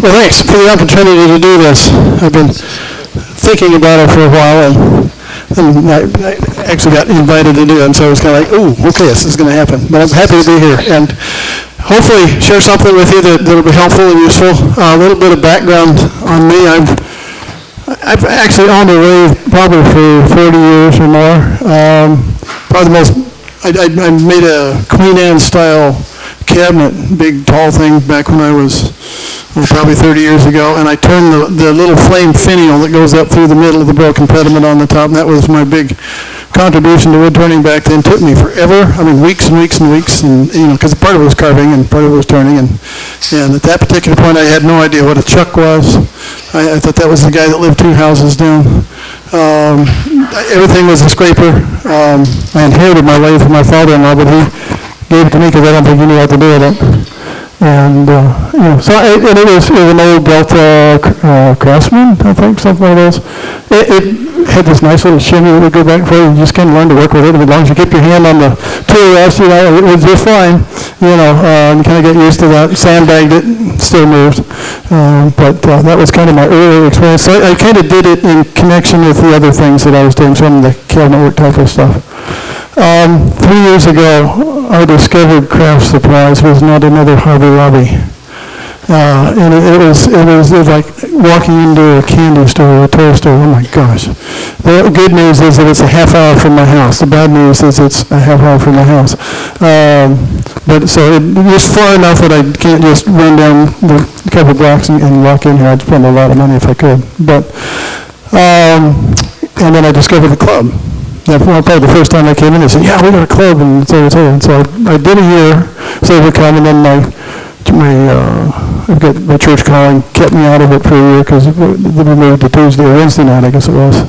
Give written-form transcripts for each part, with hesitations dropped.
Well, thanks for the opportunity to do this. I've been thinking about it for a while, and I actually got invited to do it, and so I was kind of like, ooh, okay, this is going to happen. But I'm happy to be here, and hopefully share something with you that will be helpful and useful. A little bit of background on me. I've actually owned a lathe probably for 40 years or more. Probably the most, I made a Queen Anne style cabinet, big tall thing back when I was probably 30 years ago, and I turned the little flame finial that goes up through the middle of the broken pediment on the top, and that was my big contribution to wood turning back then. It took me forever, I mean weeks and weeks and weeks, and because part of it was carving and part of it was turning, and at that particular point I had no idea what a chuck was. I thought that was the guy that lived 2 houses down. Everything was a scraper. I inherited my lathe from my father-in-law, but he gave it to me because I don't think he knew what to do with it. And and it was an old Delta Craftsman, I think, something like those. It had this nice little shimmy that would go back and forth. You just kind of learn to work with it. As long as you keep your hand on the tool rest, it was just fine. And kind of get used to that. Sandbagged it, still moves. But that was kind of my early experience. So I kind of did it in connection with the other things that I was doing, some of the cabinet work type of stuff. 3 years ago, I discovered craft supplies was not another Hobby Lobby. And it was like walking into a candy store or a toy store. Oh my gosh. The good news is that it's a half hour from my house. The bad news is it's a half hour from my house. But so it was far enough that I can't just run down the couple blocks and walk in here. I'd spend a lot of money if I could. But and then I discovered the club. Probably the first time I came in, they said, yeah, we got a club, and so I did a year, so they would come, and then I've got my church calling kept me out of it for a year because they moved to Tuesday or Wednesday night, I guess it was,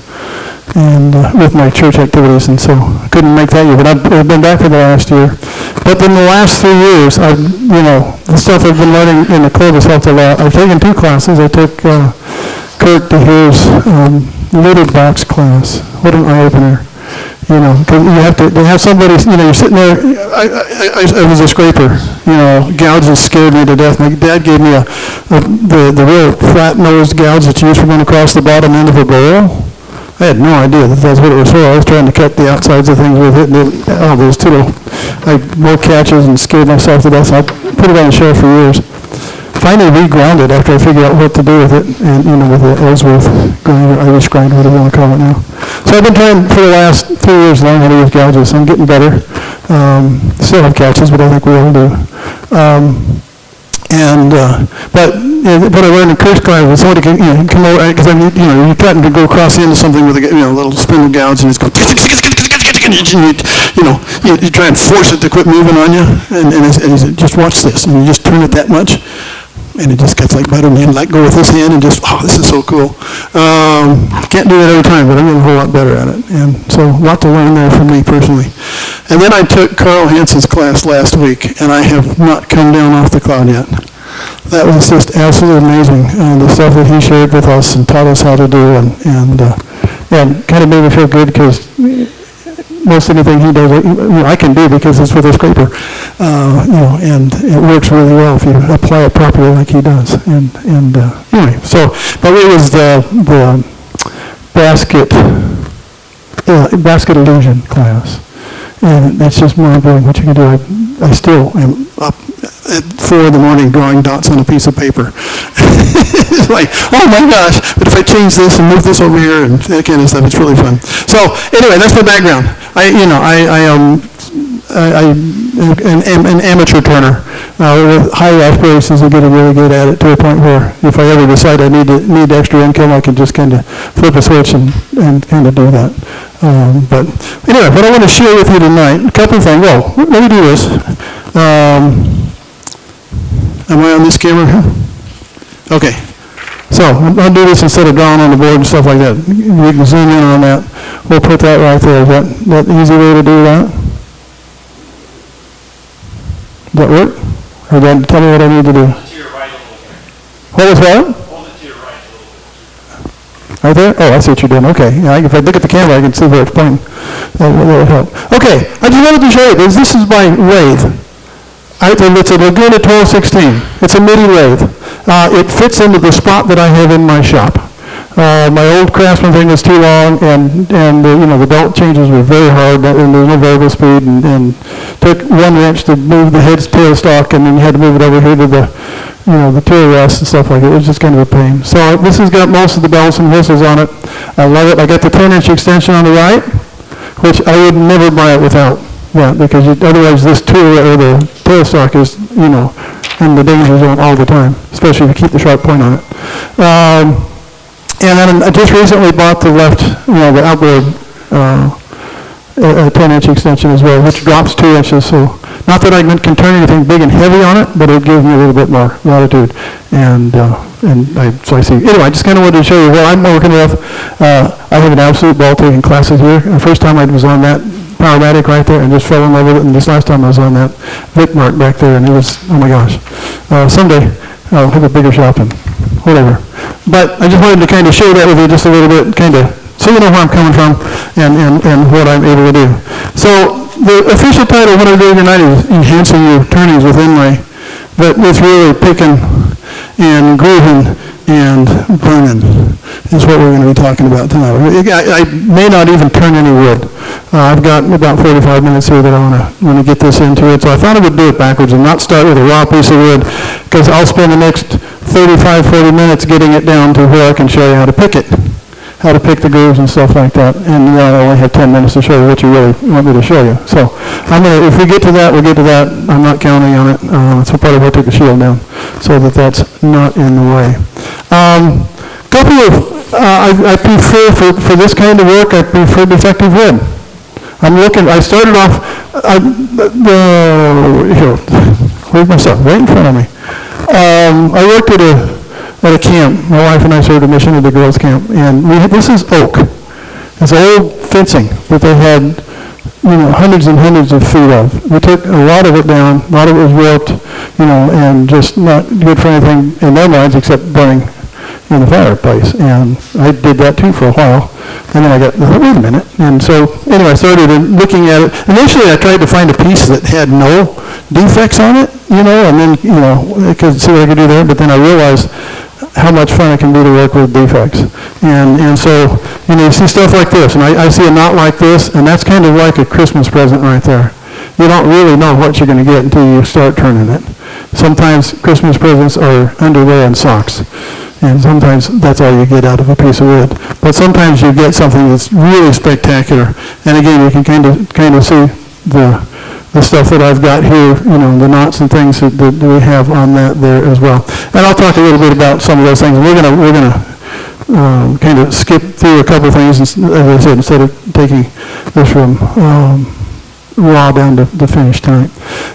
and with my church activities, and so I couldn't make that year, but I've been back for the last year. But in the last 3 years, the stuff I've been learning in the club has helped a lot. I've taken 2 classes. I took Kirk DeHere's lidded box class. What an eye-opener. Because they have somebody, you're sitting there. I was a scraper, gouges scared me to death. My dad gave me the real flat-nosed gouge that's used for going across the bottom end of a bowl. I had no idea that that's what it was for. I was trying to cut the outsides of things with it, and those 2 I wore catches and scared myself to death. So I put it on the shelf for years. Finally reground it after I figured out what to do with it, and with the Ellsworth grinder, Irish grinder, whatever you want to call it now. So I've been trying for the last 3 years to learn how to use gouges. I'm getting better. Still have catches, but I think we all do. But what I learned in Kirk's class was somebody can come over, because you threaten to go across the end of something with a little spindle gouge, and it's going, you try and force it to quit moving on you, and he said, just watch this, and you just turn it that much, and it just gets like butter, and you let go with this hand, and just, this is so cool. Can't do that every time, but I'm getting a whole lot better at it, and so a lot to learn there from me personally. And then I took Carl Hansen's class last week, and I have not come down off the cloud yet. That was just absolutely amazing, the stuff that he shared with us and taught us how to do, and kind of made me feel good because most anything he does, I can do because it's with a scraper, and it works really well if you apply it properly like he does. Anyway, but it was the basket illusion class, and that's just mind-blowing what you can do. I still am up at 4 in the morning drawing dots on a piece of paper. It's like, oh my gosh, but if I change this and move this over here and that kind of stuff, it's really fun. So anyway, that's my background. I'm an amateur turner with high aspirations of getting really good at it to a point where if I ever decide I need extra income, I can just kind of flip a switch and kind of do that. But anyway, what I want to share with you tonight, a couple of things. Well, let me do this. Am I on this camera here? Okay. So I'll do this instead of drawing on the board and stuff like that. We can zoom in on that. We'll put that right there. Is that easy way to do that? Does that work? Or tell me what I need to do. Hold it to your right a little bit. What was that? Hold it to your right a little bit. Right there? Oh, I see what you're doing. Okay. Yeah, if I look at the camera, I can see where it's pointing. That would help. Okay. I just wanted to show you this. This is my lathe. It's a Laguna 1216. It's a MIDI lathe. It fits into the spot that I have in my shop. My old Craftsman thing was too long, and the belt changes were very hard, and there was no variable speed, and took one wrench to move the head tail stock, and then you had to move it over here to the tail rest and stuff like that. It was just kind of a pain. So this has got most of the bells and whistles on it. I love it. I got the 10-inch extension on the right, which I would never buy it without that, because otherwise this tool or the tail stock is, in the danger zone all the time, especially if you keep the sharp point on it. And then I just recently bought the the outboard 10-inch extension as well, which drops 2 inches. So not that I can turn anything big and heavy on it, but it gives me a little bit more latitude. So I see. Anyway, I just kind of wanted to show you what I'm working with. I have an absolute ball taking classes here. The first time I was on that Powermatic right there and just fell in love with it. And this last time I was on that Vicmark back there, and it was, oh my gosh. Someday I'll have a bigger shop and whatever. But I just wanted to kind of share that with you just a little bit, kind of, so you know where I'm coming from and what I'm able to do. So the official title of what I'm doing tonight is enhancing your turnings with inlay, but it's really picking and grooving and burning is what we're going to be talking about tonight. I may not even turn any wood. I've got about 45 minutes here that I want to get this into it, so I thought I would do it backwards and not start with a raw piece of wood, because I'll spend the next 35, 40 minutes getting it down to where I can show you how to pick it, how to pick the grooves and stuff like that, and I only have 10 minutes to show you what you really want me to show you. So if we get to that, we'll get to that. I'm not counting on it. So part of why I took the shield down, so that that's not in the way. Couple of, I prefer, for this kind of work, I prefer defective wood. I started off, where's my stuff? Right in front of me. I worked at a camp. My wife and I served a mission at the girls' camp, and this is oak. It's old fencing that they had, hundreds and hundreds of feet of. We took a lot of it down. A lot of it was warped, and just not good for anything in their minds except burning in the fireplace. And I did that too for a while. And then I got, wait a minute. And so, anyway, I started looking at it. Initially, I tried to find a piece that had no defects on it, and then, I could see what I could do there. But then I realized how much fun it can be to work with defects. And so, you see stuff like this. And I see a knot like this, and that's kind of like a Christmas present right there. You don't really know what you're going to get until you start turning it. Sometimes Christmas presents are underwear and socks. And sometimes that's all you get out of a piece of wood. But sometimes you get something that's really spectacular. And again, you can kind of see the stuff that I've got here, the knots and things that we have on that there as well. And I'll talk a little bit about some of those things. We're gonna kind of skip through a couple of things, as I said, instead of taking this from raw down to the finished type.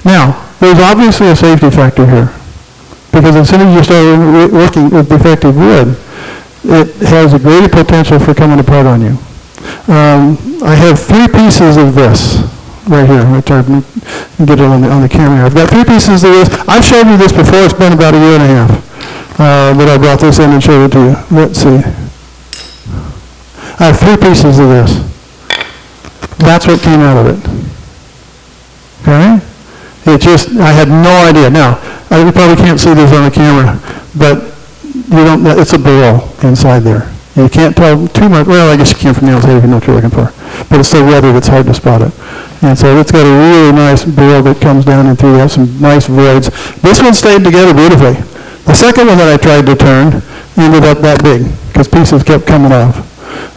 Now, there's obviously a safety factor here, because as soon as you start working with defective wood, it has a greater potential for coming apart on you. I have 3 pieces of this right here, which I can get it on the camera. I've got 3 pieces of this. I've shown you this before. It's been about a year and a half that I brought this in and showed it to you. Let's see. I have 3 pieces of this. That's what came out of it. Okay? I had no idea. Now, you probably can't see this on the camera, but it's a barrel inside there. You can't tell too much. Well, I guess you can from the outside if you know what you're looking for. But it's so weathered it's hard to spot it. And so it's got a really nice barrel that comes down and through. They have some nice voids. This one stayed together beautifully. The second one that I tried to turn ended up that big because pieces kept coming off.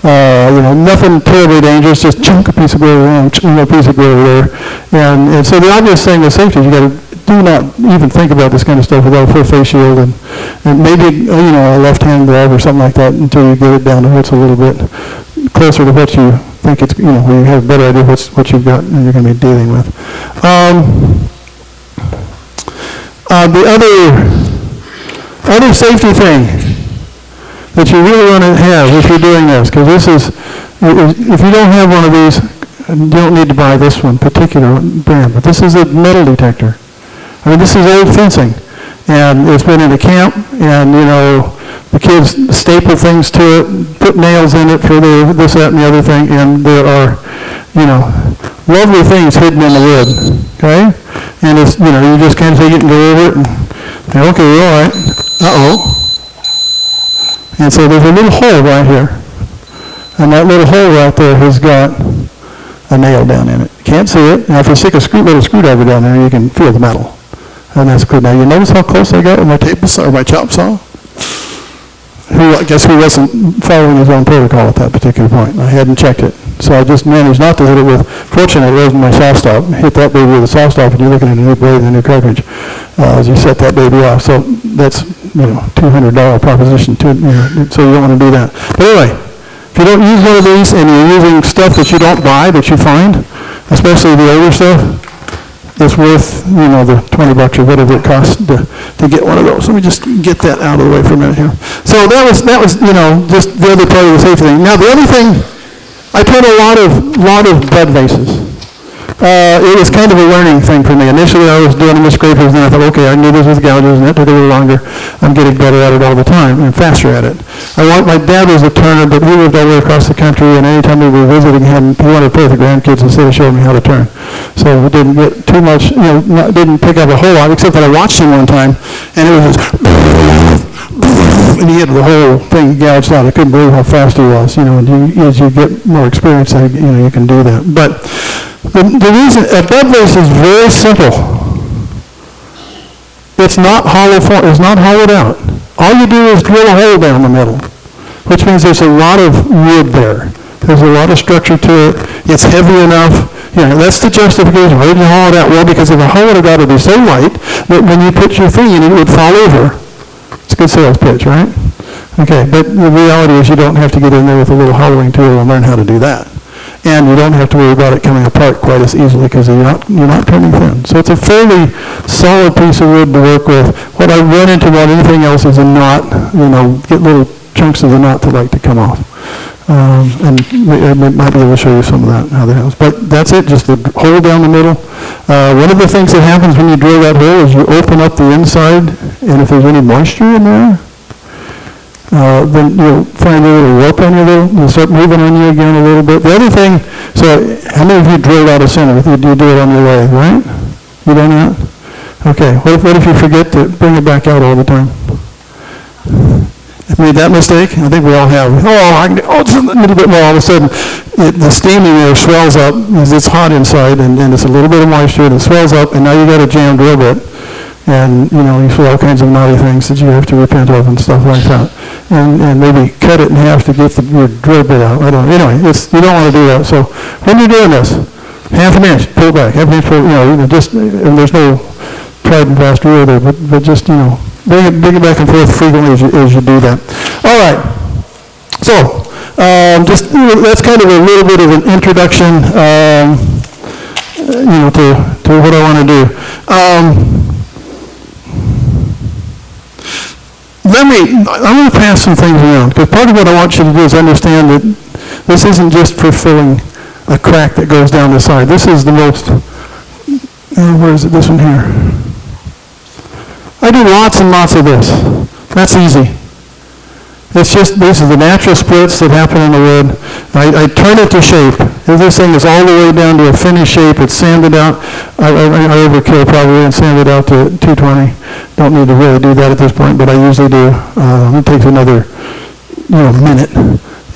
Nothing terribly dangerous, just chunk a piece of glue there, a piece of glue there. And so the obvious thing with safety is you got to do not even think about this kind of stuff without a full face shield and maybe, a left-hand glove or something like that until you get it down to what's a little bit closer to what you think it's, where you have a better idea what you've got and you're going to be dealing with. The other safety thing that you really want to have if you're doing this, because this is, if you don't have one of these, you don't need to buy this one particular brand, but this is a metal detector. This is old fencing, and it's been in a camp, and, the kids staple things to it, put nails in it for this, that, and the other thing, and there are, lovely things hidden in the wood, okay? And it's, you know, you just kind of take it and go over it and, okay, we're all right. Uh-oh. And so there's a little hole right here. And that little hole right there has got a nail down in it. Can't see it. Now, if you stick a little screwdriver down there, you can feel the metal. And that's good. Now, you notice how close I got with my table saw, or my chop saw? I guess who wasn't following his own protocol at that particular point. I hadn't checked it. So I just managed not to hit it with, fortunately, it wasn't my saw stop. Hit that baby with a saw stop, and you're looking at a new blade and a new cartridge as you set that baby off. So that's, $200 proposition, so you don't want to do that. But anyway, if you don't use one of these and you're using stuff that you don't buy, that you find, especially the older stuff, it's worth, the $20 or whatever it costs to get one of those. Let me just get that out of the way for a minute here. So that was just the other part of the safety thing. Now the other thing, I put a lot of bud vases. It was kind of a learning thing for me. Initially I was doing them with scrapers, and then I thought, okay, I knew this with gouges, and that took a little longer. I'm getting better at it all the time, and faster at it. My dad was a turner, but he lived all the way across the country, and anytime we were visiting him, he wanted to play with the grandkids instead of showing me how to turn. So we didn't get too much, didn't pick up a whole lot, except that I watched him one time, and it was just, and he had the whole thing gouged out. I couldn't believe how fast he was, and as you get more experience, you can do that. But the reason, a bud vase is very simple. It's not hollowed out. All you do is drill a hole down the middle, which means there's a lot of wood there. There's a lot of structure to it. It's heavy enough. That's the justification. Why didn't you hollow it out? Well, because if the hole would have got to be so light that when you put your thing in, it would fall over. It's a good sales pitch, right? Okay, but the reality is you don't have to get in there with a little hollowing tool and learn how to do that. And you don't have to worry about it coming apart quite as easily because you're not turning thin. So it's a fairly solid piece of wood to work with. What I run into more than anything else is a knot, get little chunks of the knot that like to come off. And I might be able to show you some of that, how that happens. But that's it, just the hole down the middle. One of the things that happens when you drill that hole is you open up the inside, and if there's any moisture in there, then you'll find a little rope on your you'll start moving on you again a little bit. The other thing, so how many of you drilled out a center? You do it on your lathe, right? You done that? Okay, what if you forget to bring it back out all the time? Made that mistake? I think we all have. Just a little bit more. All of a sudden, the steaming there swells up because it's hot inside, and it's a little bit of moisture, and it swells up, and now you got a jammed drill bit. And, you feel all kinds of naughty things that you have to repent of and stuff like that. And maybe cut it in half to get your drill bit out. Anyway, you don't want to do that. So when you're doing this, half an inch, pull it back. Half an inch, and there's no tried and fast rule there, but just, bring it back and forth frequently as you do that. All right. So, that's kind of a little bit of an introduction, to what I want to do. I'm going to pass some things around, because part of what I want you to do is understand that this isn't just for filling a crack that goes down the side. This is the most, where is it, this one here. I do lots and lots of this. That's easy. It's just, these are the natural splits that happen in the wood. I turn it to shape. This thing is all the way down to a finished shape. It's sanded out. I overkill probably and sand it out to 220. Don't need to really do that at this point, but I usually do. It takes another, minute,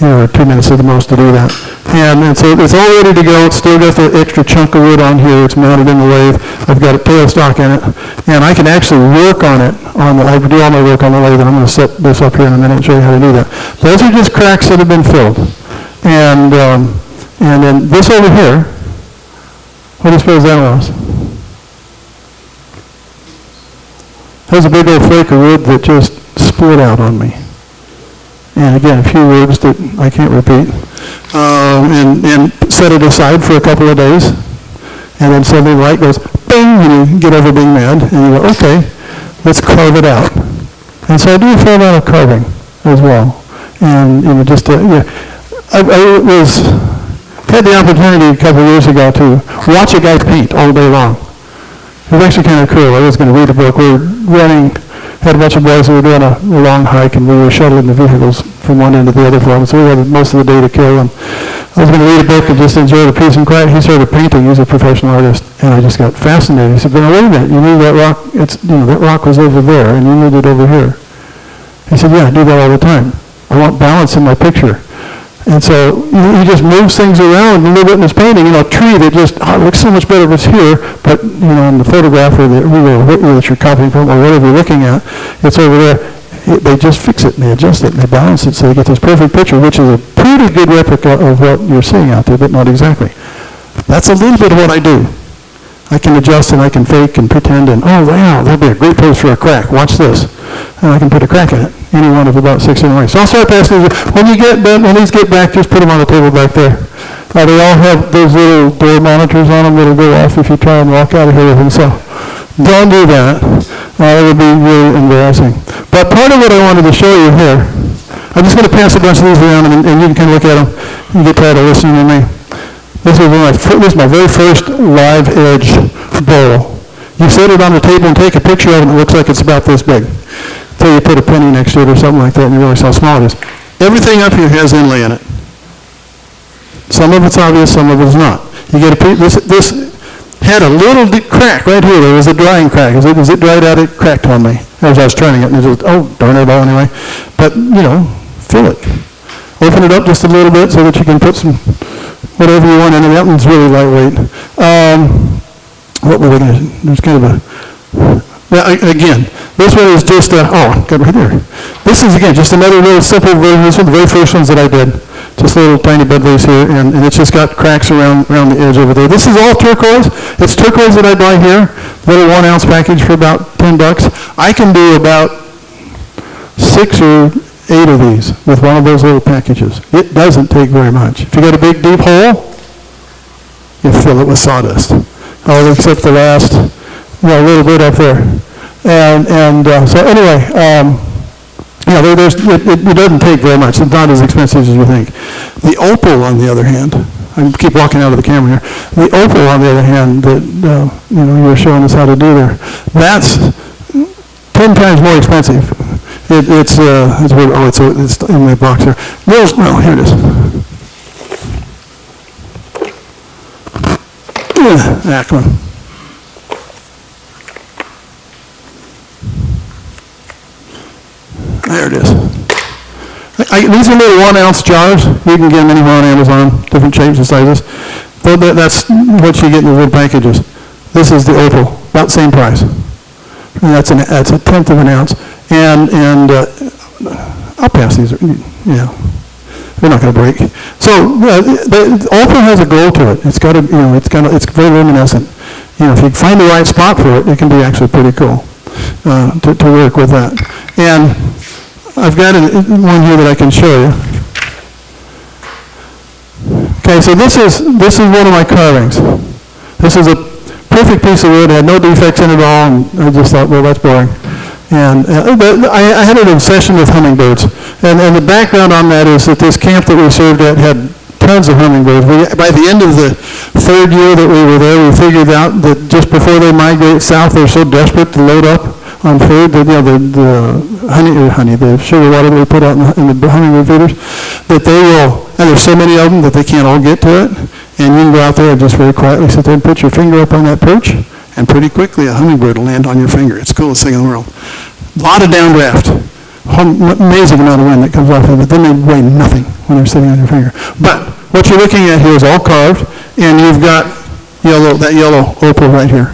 or 2 minutes at the most to do that. And so it's all ready to go. It's still got the extra chunk of wood on here. It's mounted in the lathe. I've got a tailstock in it. And I can actually work on it. I do all my work on the lathe, and I'm going to set this up here in a minute and show you how to do that. Those are just cracks that have been filled. And then this over here, what do you suppose that was? There's a big old flake of wood that just split out on me. And again, a few words that I can't repeat. And set it aside for a couple of days. And then suddenly the light goes, bing, and you get over being mad. And you go, okay, let's carve it out. And so I do a fair amount of carving as well. And, I had the opportunity a couple of years ago to watch a guy paint all day long. It was actually kind of cool. I was going to read a book. We were had a bunch of boys who were doing a long hike, and we were shuttling the vehicles from one end to the other for them, so we had most of the day to kill. And I was going to read a book and just enjoy the peace and quiet. He started painting. He's a professional artist, and I just got fascinated. He said, "But wait a minute, you moved that rock. That rock was over there, and you moved it over here." He said, "Yeah, I do that all the time. I want balance in my picture." And so he just moves things around a little bit in his painting. A tree that just looks so much better if it's here, but in the photograph or the that you're copying from or whatever you're looking at, it's over there. They just fix it and they adjust it and they balance it so they get this perfect picture, which is a pretty good replica of what you're seeing out there, but not exactly. That's a little bit of what I do. I can adjust and I can fake and pretend and, oh wow, that'd be a great pose for a crack. Watch this. And I can put a crack in it. Any one of about 6 in a way. So I'll start passing these. When these get back, just put them on the table back there. They all have those little door monitors on them that'll go off if you try and walk out of here with them. So don't do that. It would be really embarrassing. But part of what I wanted to show you here, I'm just going to pass a bunch of these around and you can kind of look at them. You get tired of listening to me. This is my very first live edge bowl. You set it on the table and take a picture of it and it looks like it's about this big. Until you put a penny next to it or something like that and you realize how small it is. Everything up here has inlay in it. Some of it's obvious, some of it's not. You get this had a little crack right here. There was a drying crack. As it dried out, it cracked on me as I was turning it. And it was, oh, darn it all anyway. But, fill it. Open it up just a little bit so that you can put some whatever you want in it. That one's really lightweight. What were we going to do? There's kind of a... again, this one is just got right there. This is, again, just another little simple version. This is one of the very first ones that I did. Just little tiny bud leaves here, and it's just got cracks around the edge over there. This is all turquoise. It's turquoise that I buy here. Little 1 ounce package for about $10. I can do about 6 or 8 of these with one of those little packages. It doesn't take very much. If you got a big deep hole, you fill it with sawdust. All except the last, a little bit up there. So anyway, it doesn't take very much. It's not as expensive as you think. The opal, on the other hand, I keep walking out of the camera here. The opal, on the other hand, that you were showing us how to do there, that's 10 times more expensive. It's in the box here. No, here it is. Ackman. There it is. These are little 1 ounce jars. You can get them anywhere on Amazon, different shapes and sizes. That's what you get in the little packages. This is the opal, about the same price. And that's a tenth of an ounce. And I'll pass these. Yeah, they're not going to break. So the opal has a glow to it. It's very luminescent. If you find the right spot for it, it can be actually pretty cool to work with that. And I've got one here that I can show you. Okay, so this is one of my carvings. This is a perfect piece of wood. It had no defects in it at all, and I just thought, well, that's boring. And I had an obsession with hummingbirds. And the background on that is that this camp that we served at had tons of hummingbirds. By the end of the 3rd year that we were there, we figured out that just before they migrate south, they're so desperate to load up on food, the sugar water that we put out in the hummingbird feeders, that they will, and there's so many of them that they can't all get to it, and you can go out there and just very quietly sit there and put your finger up on that perch, and pretty quickly a hummingbird will land on your finger. It's the coolest thing in the world. A lot of downdraft, amazing amount of wind that comes off of it, but then they weigh nothing when they're sitting on your finger. But what you're looking at here is all carved, and you've got that yellow opal right here.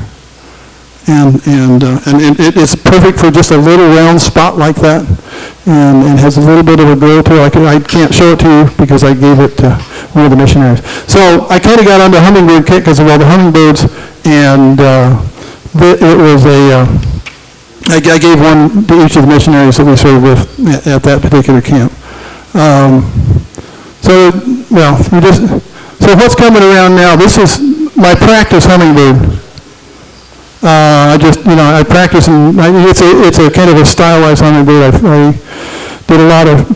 And it's perfect for just a little round spot like that, and has a little bit of a glow to it. I can't show it to you because I gave it to one of the missionaries. So I kind of got onto hummingbird kit because of all the hummingbirds, and I gave one to each of the missionaries that we served with at that particular camp. So what's coming around now? This is my practice hummingbird. I practice, and it's a kind of a stylized hummingbird. I did a lot of,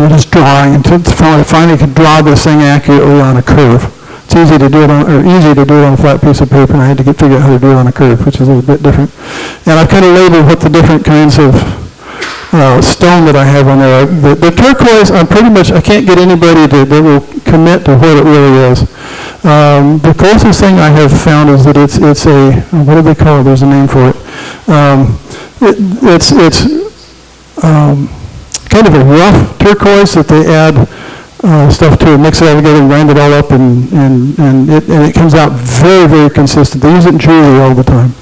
just drawing until I finally could draw this thing accurately on a curve. It's easy to do it on a flat piece of paper, and I had to figure out how to do it on a curve, which is a little bit different. And I've kind of labeled what the different kinds of stone that I have on there. The turquoise, I can't get anybody that will commit to what it really is. The closest thing I have found is that it's a, what do they call it? There's a name for it. It's kind of a rough turquoise that they add stuff to it, mix it all together, and grind it all up, and it comes out very, very consistent. They use it in jewelry all the time.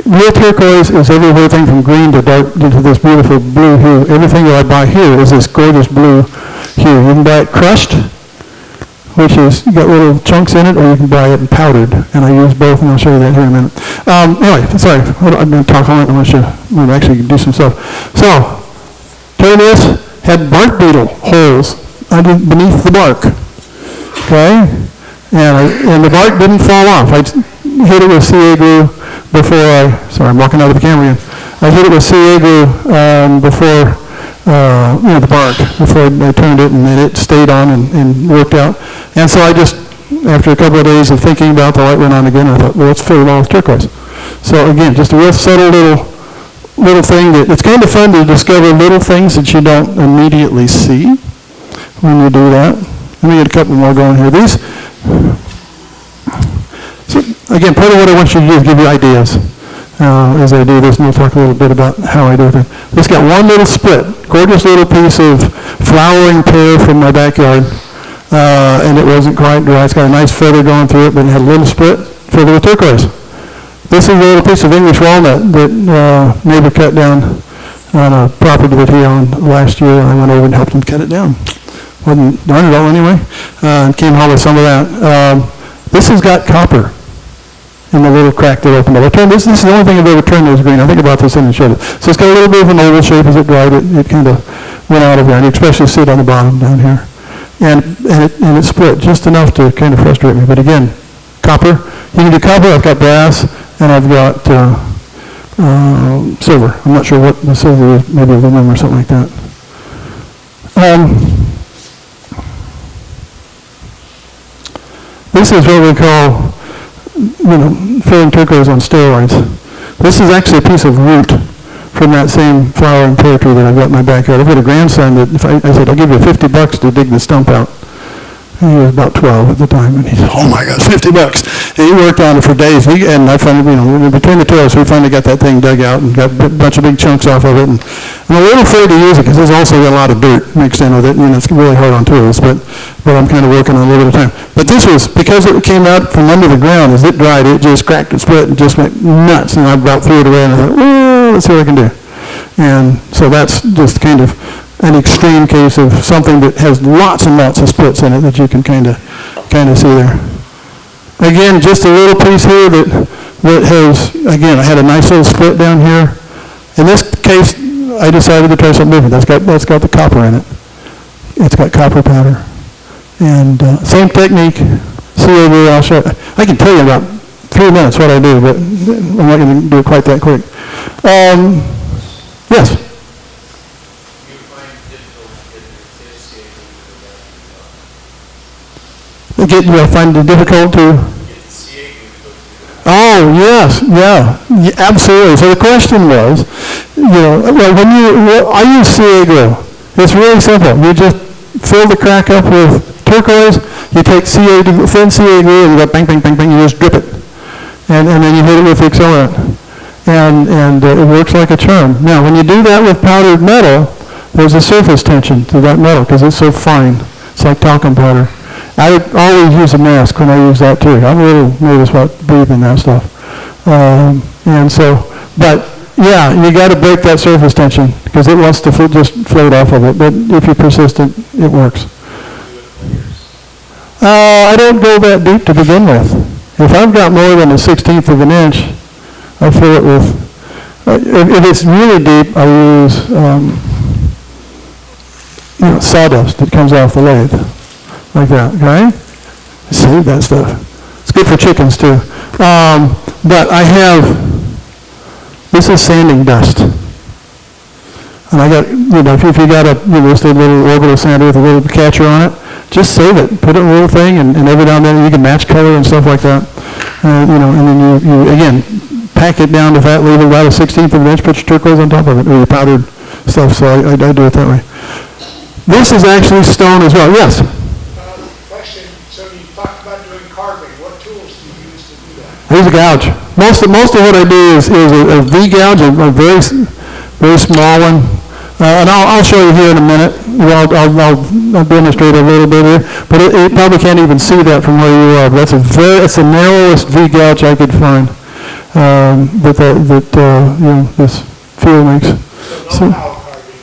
Real turquoise is everything from green to dark into this beautiful blue hue. Everything that I buy here is this gorgeous blue hue. You can buy it crushed, which is got little chunks in it, or you can buy it powdered. And I use both, and I'll show you that here in a minute. Anyway, sorry, I'm going to talk on it. I want to actually do some stuff. So, this had bark beetle holes beneath the bark. Okay? And the bark didn't fall off. I hit it with CA glue before sorry, I'm walking out of the camera again. I hit it with CA glue before, the bark, before I turned it, and then it stayed on and worked out. And so I just, after a couple of days of thinking about, the light went on again, and I thought, well, let's fill it all with turquoise. So again, just a real subtle little thing that, it's kind of fun to discover little things that you don't immediately see when you do that. Let me get a couple more going here. So again, part of what I want you to do is give you ideas as I do this, and we'll talk a little bit about how I do it. It's got one little split, gorgeous little piece of flowering pear from my backyard, and it wasn't quite dry. It's got a nice feather going through it, but it had a little split filled with turquoise. This is a little piece of English walnut that neighbor cut down on a property that he owned last year, and I went over and helped him cut it down. Wasn't done at all anyway, and came home with some of that. This has got copper in the little crack that opened up. This is the only thing I've ever turned that was green. I think about this in and showed it. So it's got a little bit of an oval shape. As it dried, it kind of went out of there, and you especially see it on the bottom down here. And it split just enough to kind of frustrate me. But again, copper. You can do copper. I've got brass, and I've got silver. I'm not sure what the silver is, maybe aluminum or something like that. This is what we call, filling turquoise on steroids. This is actually a piece of root from that same flowering pear tree that I've got in my backyard. I've got a grandson that I said, I'll give you $50 to dig the stump out. And he was about 12 at the time, and he said, oh my God, $50. And he worked on it for days, and I finally, between the two of us, we finally got that thing dug out and got a bunch of big chunks off of it. And I'm a little afraid to use it because there's also got a lot of dirt mixed in with it. It's really hard on tools, but I'm kind of working on a little bit of time. But this was, because it came out from under the ground, as it dried, it just cracked and split and just went nuts. And I about threw it away, and I thought, well, let's see what I can do. And so that's just kind of an extreme case of something that has lots and lots of splits in it that you can kind of see there. Again, just a little piece here that has, again, I had a nice little split down here. In this case, I decided to try something different. That's got the copper in it. It's got copper powder. And same technique. See over there, I'll show you. I can tell you about 3 minutes what I do, but I'm not going to do it quite that quick. Yes? Do I find it difficult to? Oh, yes, yeah, absolutely. So the question was, I use CA glue. It's really simple. You just fill the crack up with turquoise, you take thin CA glue, and you go bang, bang, bang, bang, you just drip it. And then you hit it with the accelerant. And it works like a charm. Now, when you do that with powdered metal, there's a surface tension to that metal because it's so fine. It's like talcum powder. I always use a mask when I use that too. I'm a little nervous about breathing that stuff. But yeah, you got to break that surface tension because it wants to just float off of it. But if you're persistent, it works. I don't go that deep to begin with. If I've got more than 1/16 of an inch, I fill it with, if it's really deep, I use sawdust that comes off the lathe. Like that, okay? See that stuff. It's good for chickens too. But I have, this is sanding dust. And I got, if you got just a little orbital sander with a little catcher on it, just save it. Put it in a little thing, and every now and then you can match color and stuff like that. And then you again, pack it down to fat, leave it about a 1/16 of an inch, put your turquoise on top of it, or your powdered stuff, so I do it that way. This is actually stone as well, yes? Question, so you talked about doing carving. What tools do you use to do that? I use a gouge. Most of what I do is a V-gouge, a very small one. And I'll show you here in a minute. I'll demonstrate a little bit here. But it probably can't even see that from where you are. But it's the narrowest V-gouge I could find this field makes. So know-how carving.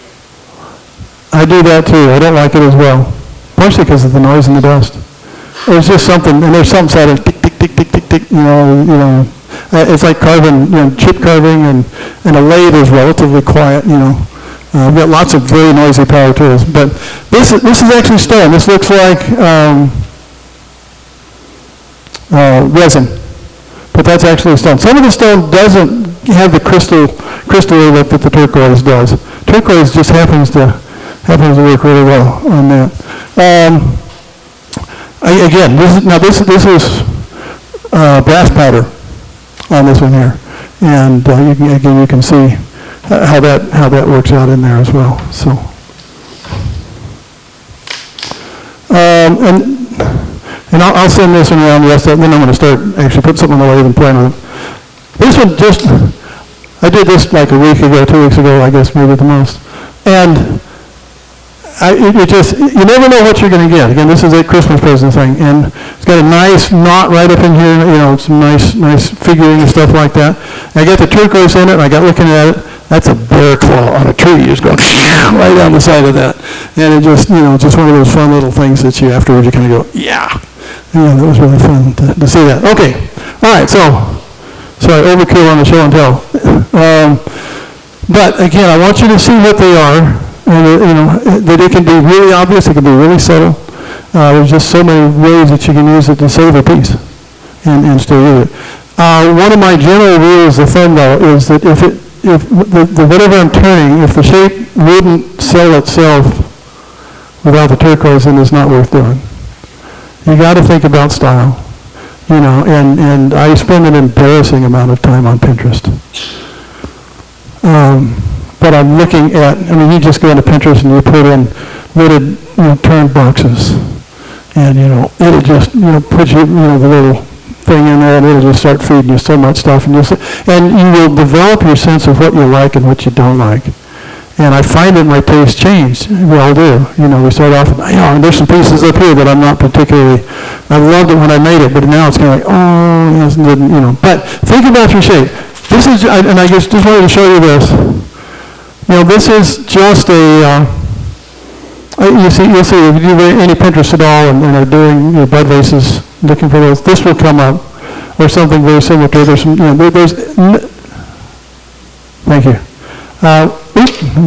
I do that too. I don't like it as well, partially because of the noise and the dust. There's just something, and there's some side of tick, tick, tick, tick, tick, tick. It's like carving, chip carving, and a lathe is relatively quiet. We've got lots of very noisy power tools, but this is actually stone. This looks like resin, but that's actually stone. Some of the stone doesn't have the crystal look that the turquoise does. Turquoise just happens to work really well on that. This is brass powder on this one here, and you can see how that works out in there as well. So, and I'll send this one around the rest of it, and then I'm going to start actually putting something on the lathe and playing with it. This one I did this like a week ago, 2 weeks ago, I guess maybe at the most, and you never know what you're going to get. Again, this is a Christmas present thing, and it's got a nice knot right up in here, some nice figuring and stuff like that. And I got the turquoise in it, and I got looking at it. That's a bear claw on a tree. You just go right down the side of that. And it just one of those fun little things that afterwards you kind of go, yeah, that was really fun to see that. Okay, all right, sorry, overkill on the show and tell. But again, I want you to see what they are. That it can be really obvious, it can be really subtle. There's just so many ways that you can use it to save a piece and still use it. One of my general rules of thumb, though, is that if whatever I'm turning, if the shape wouldn't sell itself without the turquoise, then it's not worth doing. You got to think about style, and I spend an embarrassing amount of time on Pinterest. But I'm looking at, you just go into Pinterest and you put in lidded, turned boxes, and, it'll just, put you, the little thing in there, and it'll just start feeding you so much stuff, and you will develop your sense of what you like and what you don't like. And I find that my taste changed. We all do. We start off, and there's some pieces up here that I'm not particularly, I loved it when I made it, but now it's kind of like, yes, didn't. But think about your shape. This is, and I just wanted to show you this. This is just you'll see if you do any Pinterest at all and are doing bud vases, looking for those, this will come up, or something very similar to it. There's some, thank you.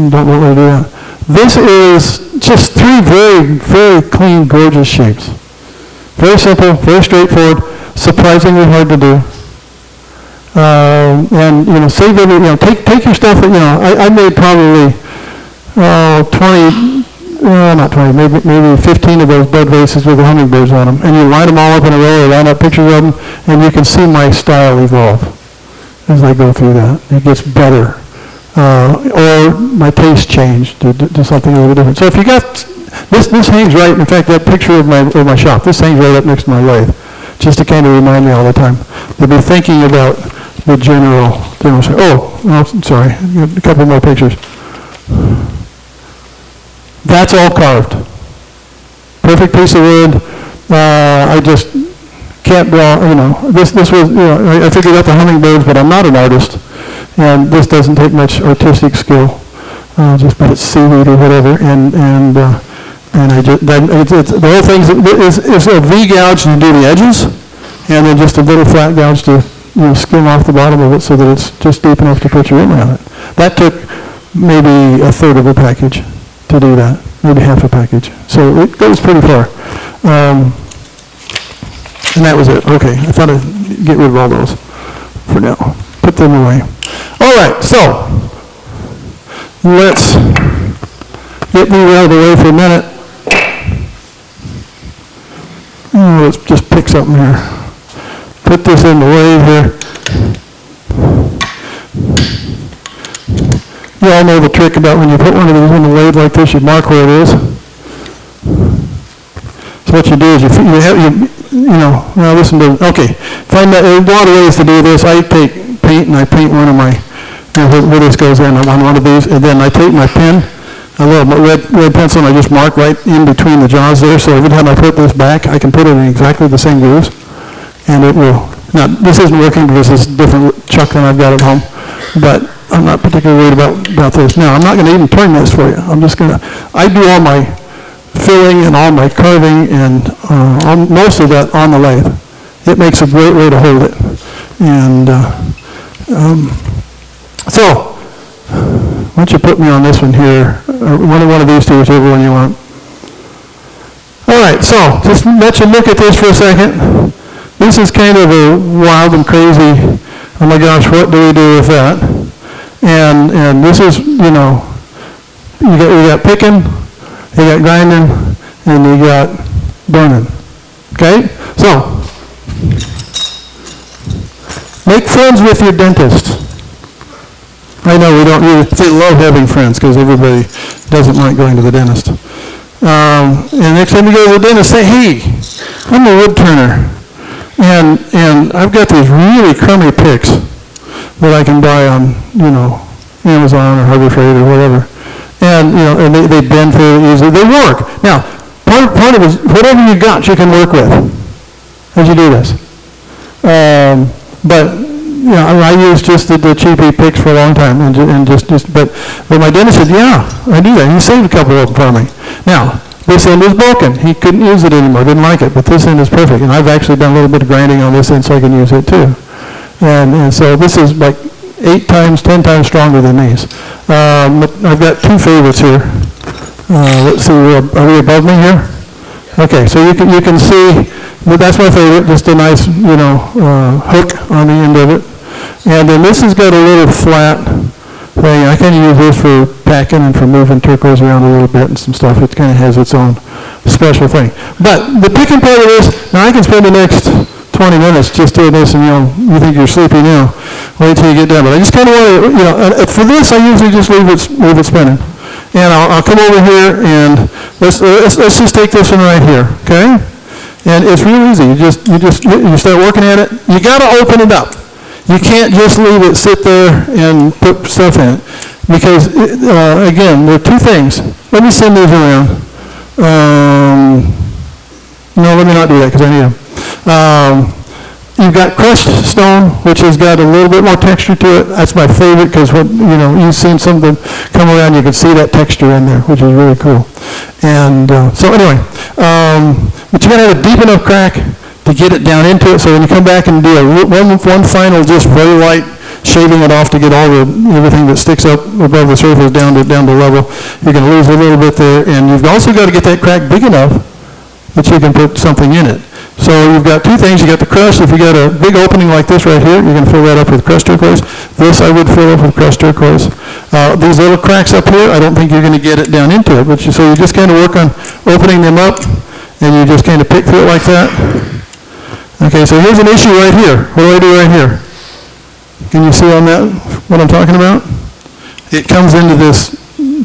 Don't want to do that. This is just three very, very clean, gorgeous shapes. Very simple, very straightforward, surprisingly hard to do. And save every, take your stuff. I made probably maybe 15 of those bud vases with the hummingbirds on them, and you line them all up in a row, or line up pictures of them, and you can see my style evolve as I go through that. It gets better, or my taste changed to something a little different. So if you got this hangs right. In fact, that picture of my shop, this hangs right up next to my lathe, just to kind of remind me all the time to be thinking about the general shape. Sorry, a couple more pictures. That's all carved. Perfect piece of wood. I just can't draw, this was, I figured out the hummingbirds, but I'm not an artist, and this doesn't take much artistic skill. Just put it seaweed or whatever, and I just, the whole thing is a V-gouge to do the edges, and then just a little flat gouge to skim off the bottom of it so that it's just deep enough to put your inlay on it. That took maybe a third of a package to do that, maybe half a package. So it goes pretty far. And that was it. Okay, I thought I'd get rid of all those for now. Put them away. All right, so let's get these out of the way for a minute. Let's just pick something here. Put this in the way here. you all know the trick about when you put one of these in the lathe like this, you mark where it is. So what you do is now listen to, okay, find that, there's a lot of ways to do this. I take paint and I paint one of my, where this goes in on one of these, and then I take my pen, a little red pencil, and I just mark right in between the jaws there, so every time I put this back, I can put it in exactly the same grooves, and it will. Now, this isn't working because it's a different chuck than I've got at home, but I'm not particularly worried about this. Now, I'm not going to even turn this for you. I'm just going to, I do all my filling and all my carving and most of that on the lathe. It makes a great way to hold it. And so, why don't you put me on this one here, or one of these two, whichever one you want. All right, so just let you look at this for a second. This is kind of a wild and crazy, oh my gosh, what do we do with that? And this is, you got picking, you got grinding, and you got burning. Okay? So, make friends with your dentist. I know they love having friends because everybody doesn't like going to the dentist. And next time you go to the dentist, say, hey, I'm a wood turner. And I've got these really crummy picks that I can buy on, Amazon or Harbor Freight or whatever. And, and they bend fairly easily. They work. Now, part of it is whatever you got you can work with as you do this. But, I used just the cheapy picks for a long time. But my dentist said, yeah, I do that. He saved a couple of them for me. Now, this end is broken. He couldn't use it anymore. Didn't like it. But this end is perfect. And I've actually done a little bit of grinding on this end so I can use it too. And so this is like 8 times, 10 times stronger than these. I've got 2 favorites here. Let's see, are we above me here? Okay, so you can see that's my favorite. Just a nice, hook on the end of it. And then this has got a little flat thing. I kind of use this for packing and for moving turquoise around a little bit and some stuff. It kind of has its own special thing. But the picking part of this, now I can spend the next 20 minutes just doing this, and you think you're sleepy now. Wait till you get done. But I just kind of want to, for this, I usually just leave it spinning. And I'll come over here and let's just take this one right here, okay? And it's real easy. You start working at it. You got to open it up. You can't just leave it sit there and put stuff in it. Because, again, there are 2 things. Let me send these around. No, let me not do that because I need them. You've got crushed stone, which has got a little bit more texture to it. That's my favorite because you've seen something come around, you can see that texture in there, which is really cool. And so anyway, but you got to have a deep enough crack to get it down into it. So when you come back and do one final, just very light shaving it off to get everything that sticks up above the surface down to level, you're going to lose a little bit there. And you've also got to get that crack big enough that you can put something in it. So you've got 2 things. You got the crushed. If you got a big opening like this right here, you're going to fill that up with crushed turquoise. This I would fill up with crushed turquoise. These little cracks up here, I don't think you're going to get it down into it. So you just kind of work on opening them up, and you just kind of pick through it like that. Okay, so here's an issue right here. What do I do right here? Can you see on that what I'm talking about? It comes into this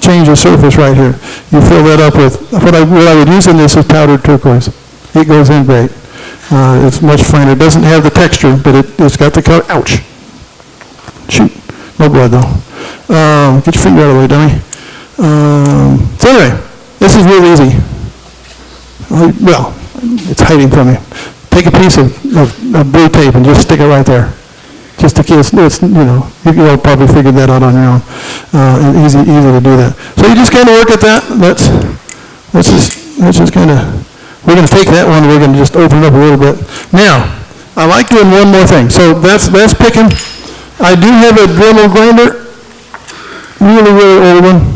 change of surface right here. You fill that up with, what I would use in this is powdered turquoise. It goes in great. It's much finer. It doesn't have the texture, but it's got the color. Ouch. Shoot. No blood, though. Get your finger out of the way, dummy. So anyway, this is real easy. Well, it's hiding from you. Take a piece of blue tape and just stick it right there. Just to keep you'll probably figure that out on your own. And easy to do that. So you just kind of work at that. Let's just kind of. We're going to take that one, we're going to just open it up a little bit. Now, I like doing one more thing. So that's picking. I do have a Dremel grinder, really, really old one.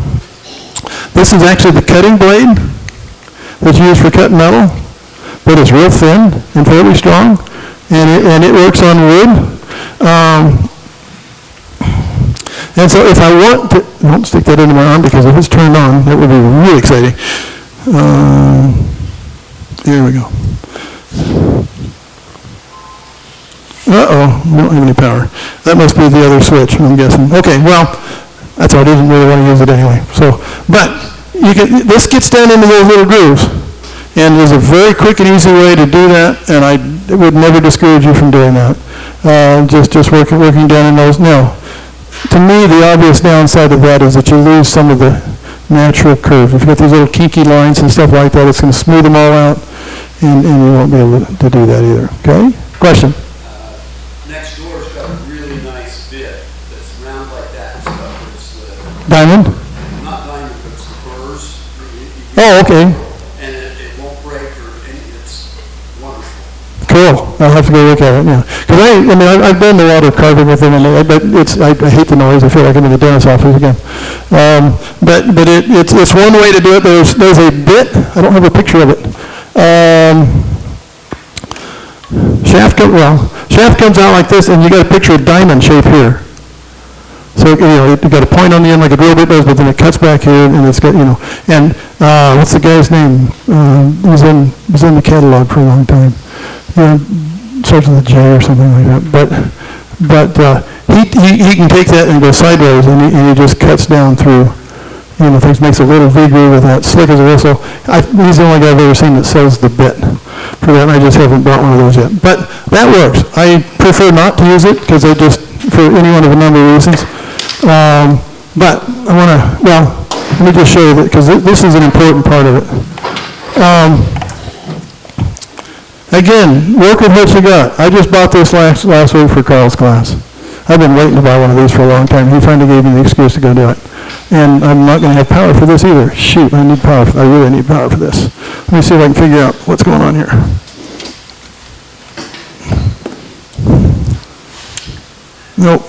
This is actually the cutting blade that's used for cutting metal, but it's real thin and fairly strong, and it works on wood. And so if I want to, don't stick that into my arm because if it's turned on, that would be really exciting. Here we go. Uh-oh, we don't have any power. That must be the other switch, I'm guessing. Okay, well, That's why I didn't really want to use it anyway. So, but this gets down into those little grooves. And there's a very quick and easy way to do that, and I would never discourage you from doing that. Just working down in those. Now, to me, the obvious downside of that is that you lose some of the natural curve. If you get these little kinky lines and stuff like that, it's going to smooth them all out, and you won't be able to do that either. Okay? Question? Next door's got a really nice bit that's round like that and stuff. It's Diamond? not diamond, but it's burrs. Oh, okay. And it won't break or anything. It's wonderful. Cool. I'll have to go look at it, yeah. Because I've done a lot of carving with them, but I hate the noise. I feel like I'm in the dentist's office again. But it's one way to do it. There's a bit. I don't have a picture of it. Shaft comes out like this, and you got a picture of diamond shape here. So you got a point on the end like a drill bit does, but then it cuts back here, and it's got And what's the guy's name? Was in the catalog for a long time. Starts with a J or something like that. But he can take that and go sideways, and he just cuts down through. Things, makes a little V groove with that, slick as a whistle. He's the only guy I've ever seen that sells the bit for that, and I just haven't bought one of those yet. But that works. I prefer not to use it because for any one of a number of reasons. But I want to, let me just show you that, because this is an important part of it. Again, work with what you got. I just bought this last week for Carl's class. I've been waiting to buy one of these for a long time. He finally gave me the excuse to go do it. And I'm not going to have power for this either. Shoot, I need power. I really need power for this. Let me see if I can figure out what's going on here. Nope.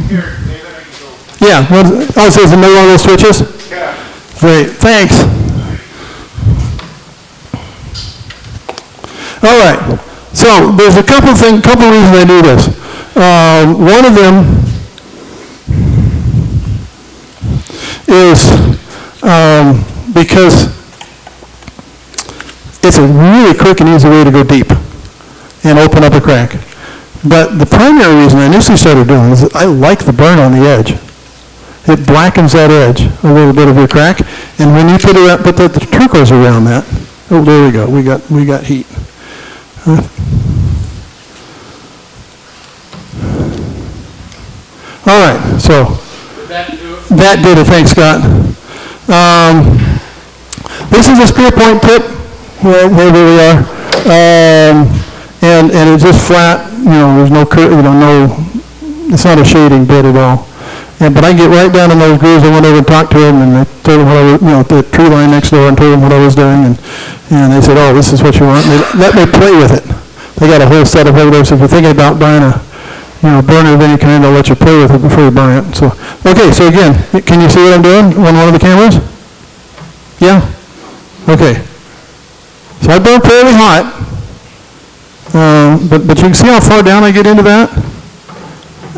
Here, David, I can go. Yeah. Oh, so is it no one of those switches? Yeah. Great. Thanks. All right. So there's a couple reasons I do this. One of them is because it's a really quick and easy way to go deep and open up a crack. But the primary reason I initially started doing is that I like the burn on the edge. It blackens that edge a little bit of your crack, and when you put the turquoise around that, oh, there we go. We got heat. All right, so that did it. Thanks, Scott. This is a spear point tip, wherever we are, and it's just flat. There's no it's not a shading bit at all. But I get right down in those grooves. I went over and talked to them, and I told them what I was, the tree line next door, and told them what I was doing, and they said, "Oh, this is what you want." And they let me play with it. They got a whole set of photos. If you're thinking about buying a burner of any kind, they'll let you play with it before you buy it. So, okay, so again, can you see what I'm doing on one of the cameras? Yeah? Okay. So I burn fairly hot, but you can see how far down I get into that?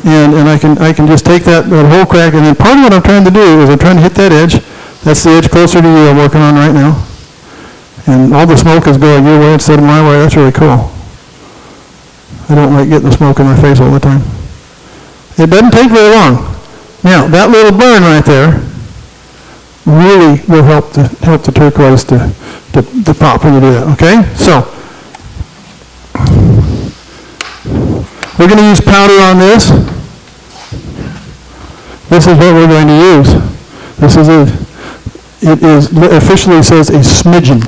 And I can just take that whole crack, and then part of what I'm trying to do is I'm trying to hit that edge. That's the edge closer to you I'm working on right now. And all the smoke is going your way instead of my way. That's really cool. I don't like getting the smoke in my face all the time. It doesn't take very long. Now, that little burn right there really will help the turquoise to pop when you do that, okay? So, we're going to use powder on this. This is what we're going to use. It officially says a smidgen.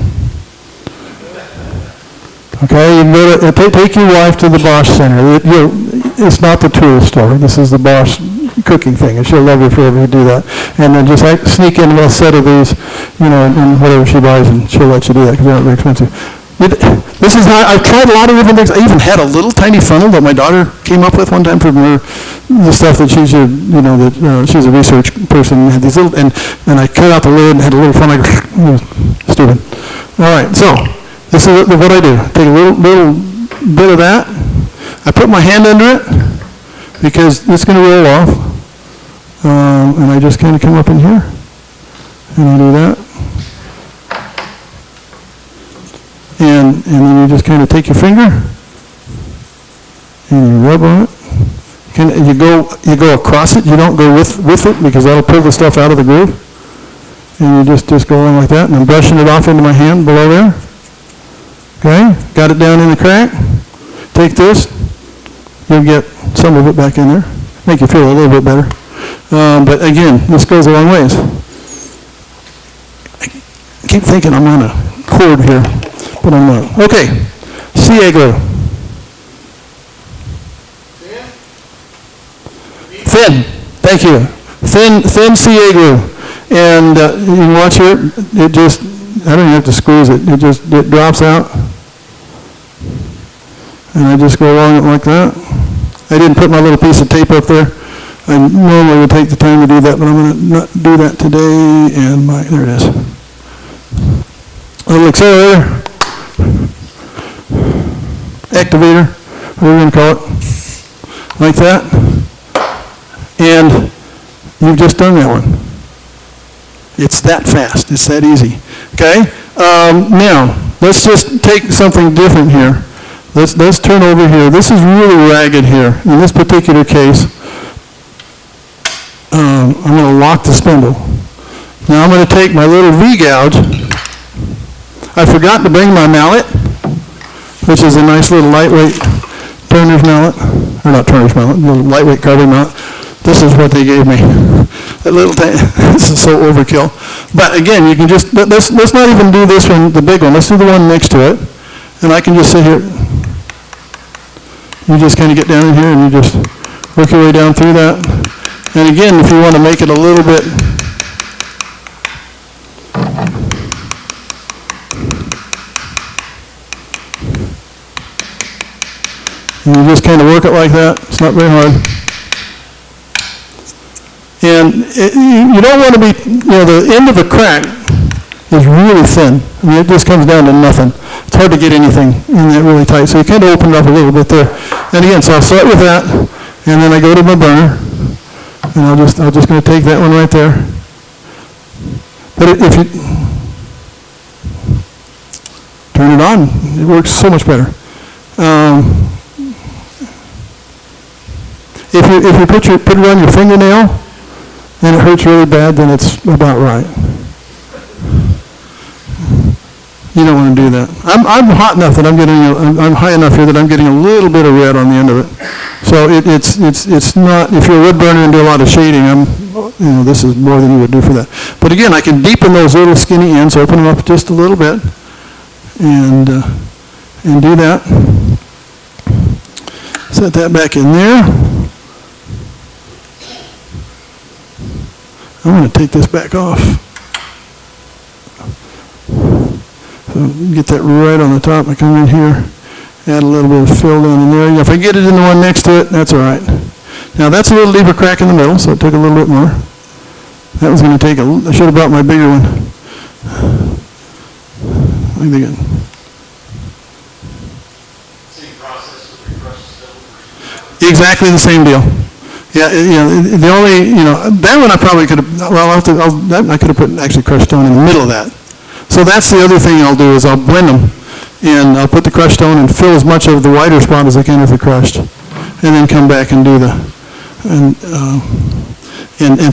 Okay, you can go to, take your wife to the Bosch Center. It's not the tool store. This is the Bosch cooking thing, and she'll love you forever you do that. And then just sneak in a set of these, and whatever she buys, and she'll let you do that because they're not very expensive. This is how I've tried a lot of different things. I even had a little tiny funnel that my daughter came up with one time from the stuff that she's she's a research person. And had these little, and I cut out the lid and had a little funnel. Stupid. All right, so this is what I do. Take a little bit of that. I put my hand under it because it's going to roll off, and I just kind of come up in here and I do that. And then you just kind of take your finger and you rub on it. You you go across it, you don't go with it, because that'll pull the stuff out of the groove. And you just go along like that, and I'm brushing it off into my hand below there. Okay, got it down in the crack. Take this, you'll get some of it back in there. Make you feel a little bit better. But again, this goes a long ways. I keep thinking I'm on a cord here, but I'm not. Okay, CA glue. Thin, thank you. Thin CA glue. And you can watch here, it just, I don't even have to squeeze it. It drops out. And I just go along it like that. I didn't put my little piece of tape up there. I normally would take the time to do that, but I'm going to not do that today. And there it is. A little accelerator, activator, whatever you want to call it, like that. And you've just done that one. It's that fast. It's that easy. Okay? Now, let's just take something different here. Let's turn over here. This is really ragged here. In this particular case, I'm going to lock the spindle. Now I'm going to take my little V-gouge. I forgot to bring my mallet, which is a nice little lightweight turner's mallet. Or not turner's mallet, little lightweight carving mallet. This is what they gave me. That little thing. This is so overkill. But again, you can just, let's not even do this one, the big one. Let's do the one next to it. And I can just sit here. You just kind of get down in here and you just work your way down through that. And again, if you want to make it a little bit, you just kind of work it like that. It's not very hard. And you don't want to be, the end of the crack is really thin. I mean, it just comes down to nothing. It's hard to get anything in there really tight. So you kind of open it up a little bit there. And again, so I'll start with that, and then I go to my burner, and I'm just going to take that one right there. But if you turn it on, it works so much better. If you put it on your fingernail, and it hurts really bad, then it's about right. You don't want to do that. I'm hot enough that I'm high enough here that I'm getting a little bit of red on the end of it. So it's not, if you're a wood burner and do a lot of shading, this is more than you would do for that. But again, I can deepen those little skinny ends, open them up just a little bit, and do that. Set that back in there. I'm going to take this back off. So get that right on the top. I come in here, add a little bit of fill down in there. If I get it in the one next to it, that's all right. Now that's a little deeper crack in the middle, so it took a little bit more. That was going to take I should have brought my bigger one. Like again. Same process with the crushed stone. Exactly the same deal. Yeah, the only, that one I probably could have, I could have put actually crushed stone in the middle of that. So that's the other thing I'll do is I'll blend them, and I'll put the crushed stone and fill as much of the wider spot as I can with the crushed, and then come back and do and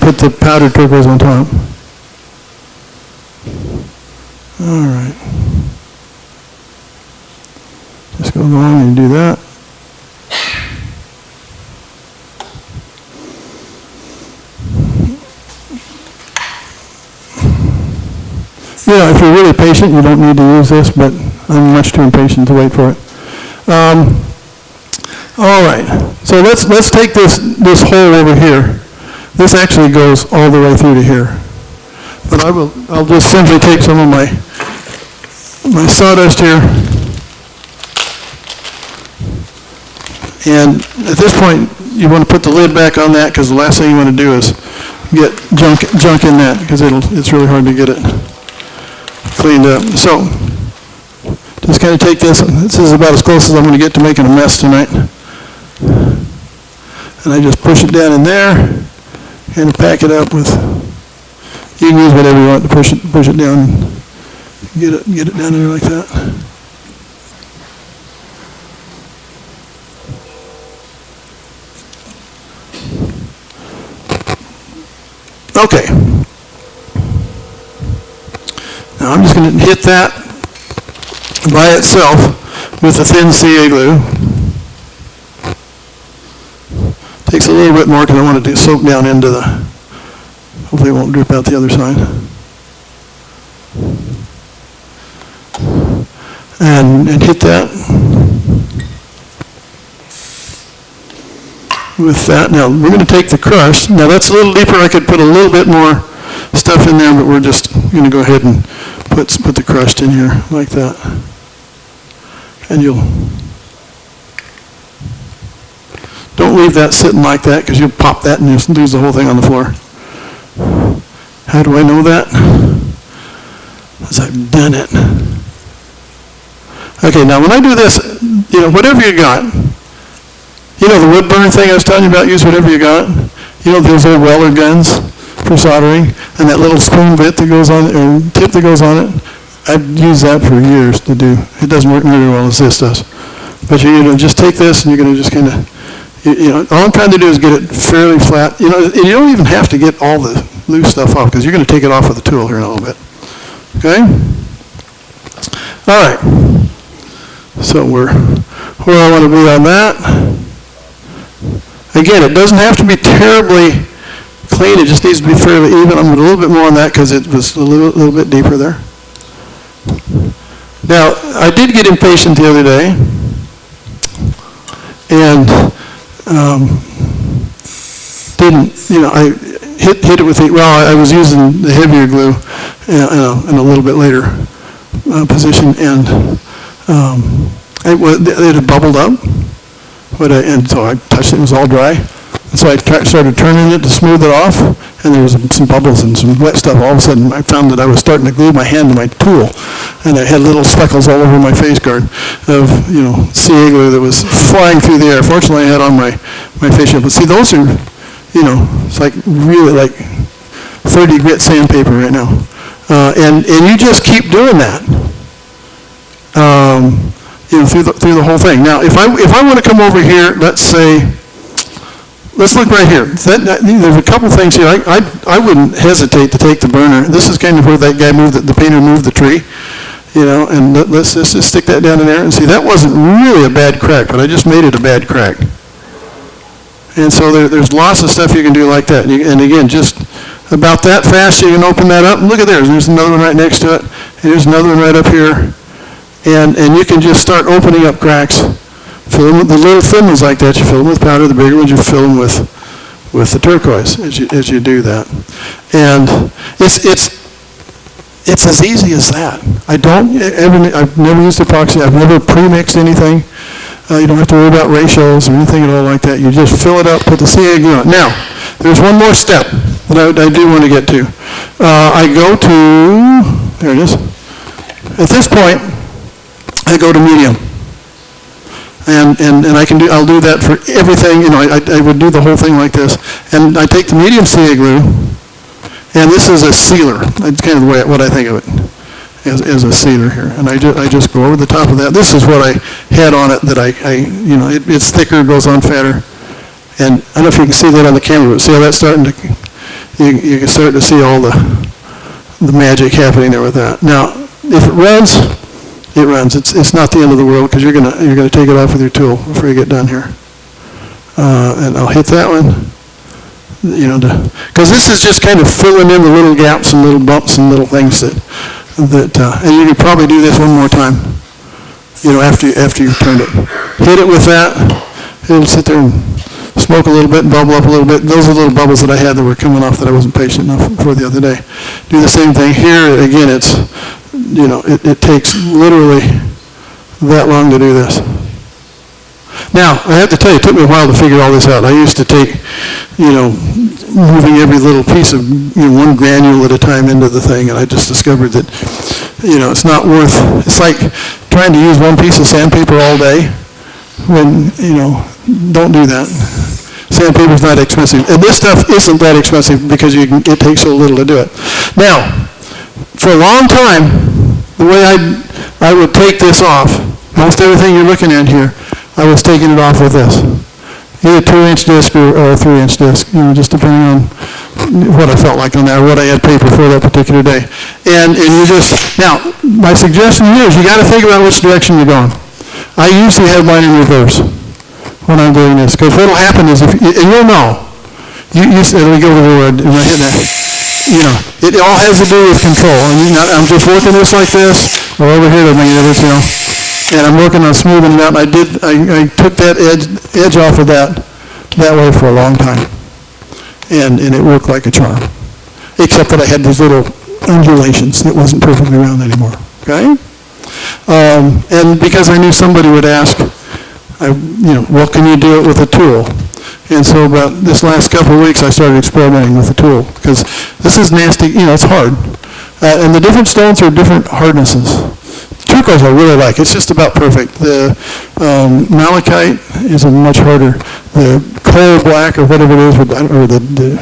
put the powdered turquoise on top. All right. Just go along and do that. Yeah, if you're really patient, you don't need to use this, but I'm much too impatient to wait for it. All right, so let's take this hole over here. This actually goes all the way through to here. But I'll just simply take some of my sawdust here. And at this point, you want to put the lid back on that, because the last thing you want to do is get junk in that, because it's really hard to get it cleaned up. So just kind of take this. This is about as close as I'm going to get to making a mess tonight. And I just push it down in there and pack it up with, you can use whatever you want to push it down and get it down there like that. Okay. Now I'm just going to hit that by itself with a thin CA glue. Takes a little bit more because I want it to soak down into the, hopefully it won't drip out the other side. And hit that with that. Now we're going to take the crush. Now that's a little deeper. I could put a little bit more stuff in there, but we're just going to go ahead and put the crushed in here like that. And you'll don't leave that sitting like that because you'll pop that and you'll lose the whole thing on the floor. How do I know that? Because I've done it. Okay, now when I do this, whatever you got, the wood burner thing I was telling you about, use whatever you got. Those old Weller guns for soldering, and that little spoon bit that goes on, or tip that goes on it. I've used that for years to do. It doesn't work nearly as well as this does. But just take this and you're going to just kind of, all I'm trying to do is get it fairly flat. You don't even have to get all the loose stuff off because you're going to take it off with a tool here in a little bit. Okay? All right. So we're where I want to be on that. Again, it doesn't have to be terribly clean. It just needs to be fairly even. I'm going to a little bit more on that because it was a little bit deeper there. Now, I did get impatient the other day, and I hit it with I was using the heavier glue in a little bit later position, and it had bubbled up, and so I touched it, it was all dry. And so I started turning it to smooth it off, and there was some bubbles and some wet stuff. All of a sudden, I found that I was starting to glue my hand to my tool, and I had little speckles all over my face guard of, CA glue that was flying through the air. Fortunately, I had on my face shield. But see, those are, it's like really like 30 grit sandpaper right now. And you just keep doing that, through the whole thing. Now, if I want to come over here, let's look right here. There's a couple things here. I wouldn't hesitate to take the burner. This is kind of where that guy the painter moved the tree, and let's just stick that down in there and see. That wasn't really a bad crack, but I just made it a bad crack. And so there's lots of stuff you can do like that. And again, just about that fast, you can open that up. And look at there. There's another one right next to it. And there's another one right up here. And you can just start opening up cracks. Fill them with the little thin ones like that. You fill them with powder. The bigger ones you fill them with the turquoise as you do that. And it's as easy as that. I've never used epoxy. I've never pre-mixed anything. You don't have to worry about ratios or anything at all like that. You just fill it up, put the CA glue on. Now, there's one more step that I do want to get to. I go to, there it is. At this point, I go to medium. And I'll do that for everything. I would do the whole thing like this. And I take the medium CA glue, and this is a sealer. That's kind of what I think of it as a sealer here. And I just go over the top of that. This is what I had on it that it's thicker, goes on fatter. And I don't know if you can see that on the camera, but see how that's starting to, you can start to see all the magic happening there with that. Now, if it runs, it runs. It's not the end of the world because you're gonna take it off with your tool before you get done here. And I'll hit that one, because this is just kind of filling in the little gaps and little bumps and little things that and you could probably do this one more time, after you've turned it. Hit it with that. It'll sit there and smoke a little bit and bubble up a little bit. Those are little bubbles that I had that were coming off that I wasn't patient enough for the other day. Do the same thing here. Again, it's, it takes literally that long to do this. Now, I have to tell you, it took me a while to figure all this out. I used to take, moving every little piece of, one granule at a time into the thing, and I just discovered that, it's not worth, it's like trying to use one piece of sandpaper all day when, don't do that. Sandpaper's not expensive. And this stuff isn't that expensive because it takes so little to do it. Now, for a long time, the way I would take this off, most everything you're looking at here, I was taking it off with this. either 2-inch disc or a 3-inch disc, just depending on what I felt like on that, or what I had paper for that particular day. And you just, now, my suggestion here is you got to think about which direction you're going. I usually have mine in reverse when I'm doing this, because what'll happen is, and you'll know, you said, let me go over the word, and I hit that, it all has to do with control. And I'm just working this like this, or over here to make it, and I'm working on smoothing it out, and I took that edge off of that way for a long time. And it worked like a charm, except that I had these little undulations. It wasn't perfectly round anymore, okay? And because I knew somebody would ask, what can you do it with a tool? And so about this last couple of weeks, I started experimenting with the tool, because this is nasty, it's hard. And the different stones are different hardnesses. Turquoise I really like. It's just about perfect. The malachite is a much harder. The coal black or whatever it is, or the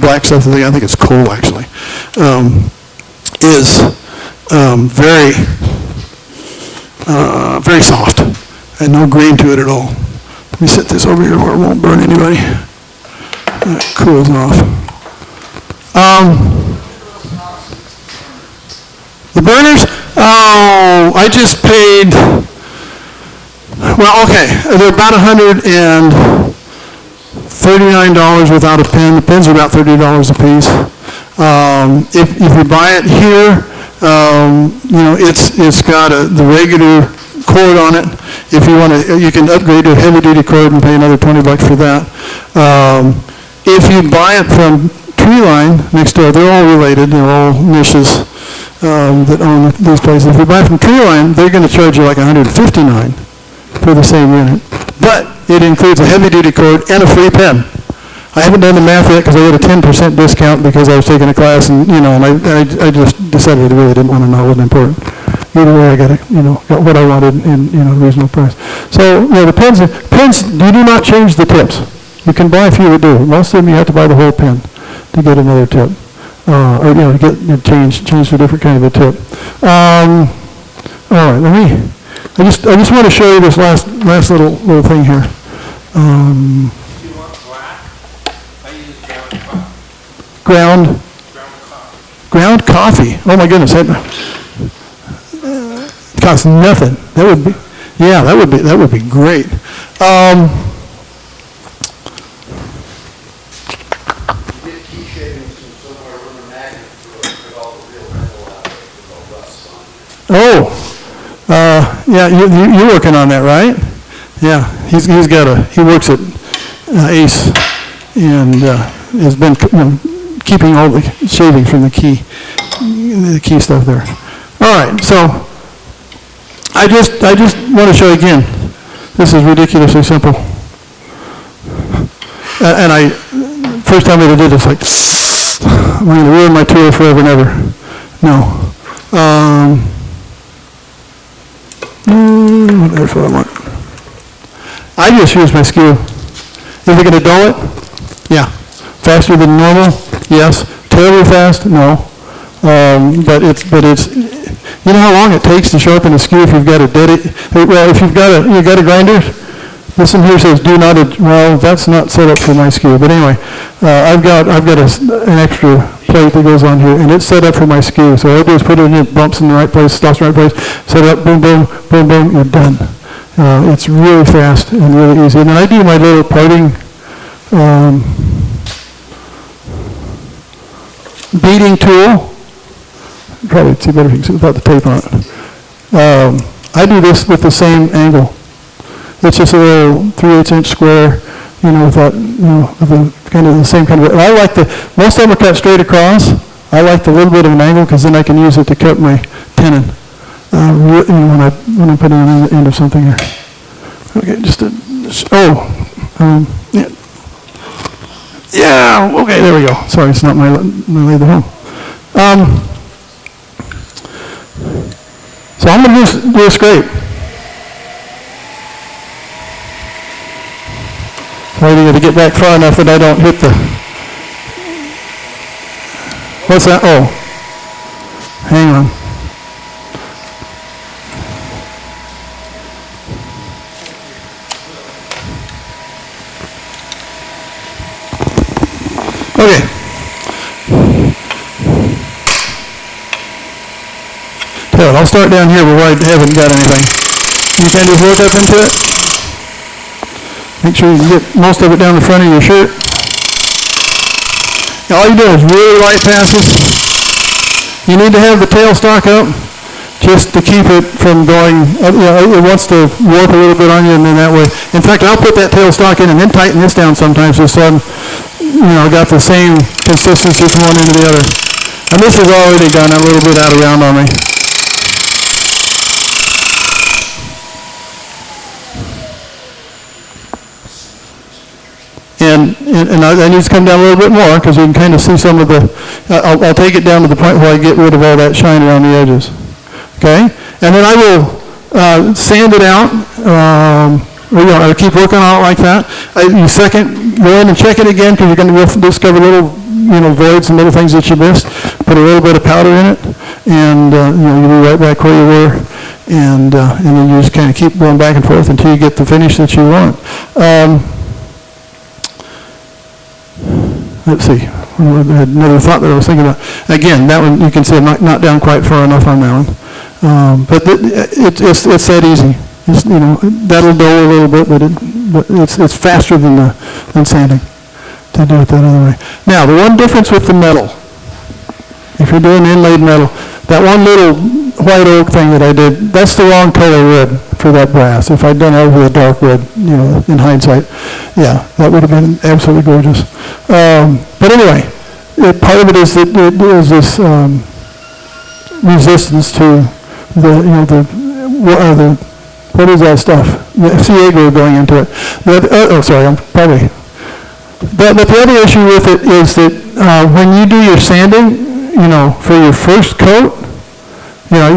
black stuff, I think it's coal actually, is very, very soft and no grain to it at all. Let me set this over here where it won't burn anybody. It cools off. The burners, I just paid, well, okay, they're about $139 without a pin. The pins are about $30 a piece. If you buy it here, it's got the regular cord on it. If you want to, you can upgrade to a heavy-duty cord and pay another $20 for that. If you buy it from Treeline next door, they're all related. They're all niches that own these places. If you buy from Treeline, they're going to charge you like $159 for the same unit. But it includes a heavy-duty cord and a free pen. I haven't done the math yet because I got a 10% discount because I was taking a class, and and I just decided I really didn't want to know. It wasn't important. Either way, I got got what I wanted in a reasonable price. So the pens you do not change the tips. You can buy a few that do. Most of them you have to buy the whole pen to get another tip, or to get change to a different kind of a tip. All right, I just want to show you this last little thing here. Do you want black? I use ground coffee. Ground coffee. Oh my goodness, that costs nothing. That would be great. Get key shavings from somewhere with a magnet through it, put all the real metal out of it, with all rust on it. Yeah, you're working on that, right? Yeah, he works at Ace, and has been keeping all the shavings from the key stuff there. All right, so I just want to show you again. This is ridiculously simple. And first time I ever did this, like, I'm going to ruin my tool forever and ever. No. There's what I want. I just use my skew. Is it going to dull it? Yeah. Faster than normal? Yes. Terribly fast? No. But it's you know how long it takes to sharpen a skew if you've got a if you've got a grinder. This one here says do not. Well, that's not set up for my skew. But anyway, I've got an extra plate that goes on here, and it's set up for my skew. So all I do is put it in, it bumps in the right place, stops in the right place, set it up, boom, boom, boom, boom, you're done. It's really fast and really easy. And then I do my little parting beading tool. Probably see better if you can see without the tape on it. I do this with the same angle. It's just a little 3/8" square, with that, with the kind of the same kind of. I like most of them are cut straight across. I like the little bit of an angle because then I can use it to cut my tenon when I'm putting it on the end of something here. Okay, yeah. Okay, there we go. Sorry, it's not my lathe at home. So I'm going to do a scrape. I got to get back far enough that I don't hit the. What's that? Oh, hang on. it. I'll start down here where I haven't got anything. You can just work up into it. Make sure you get most of it down the front of your shirt. All you do is really light passes. You need to have the tailstock up just to keep it from going, it wants to warp a little bit on you, and then that way. In fact, I'll put that tailstock in and then tighten this down sometimes just so I'm, got the same consistency from one end to the other. And this has already gone a little bit out of round on me. And I need to come down a little bit more because you can kind of see some of the, I'll take it down to the point where I get rid of all that shine around the edges. Okay? And then I will sand it out. I'll keep working on it like that. You go in and check it again because you're going to discover little, voids and little things that you missed. Put a little bit of powder in it, and you'll be right back where you were. And then you just kind of keep going back and forth until you get the finish that you want. Let's see. I had another thought that I was thinking about. Again, that one you can see I'm not down quite far enough on that one. But it's that easy. That'll dull a little bit, but it's faster than sanding to do it that other way. Now, the one difference with the metal, if you're doing inlaid metal, that one little white oak thing that I did, that's the wrong color red for that brass. If I'd done it with a dark red, in hindsight, yeah, that would have been absolutely gorgeous. But anyway, part of it is that there is this resistance to what is that stuff? The CA glue going into it. But the other issue with it is that when you do your sanding, for your first coat,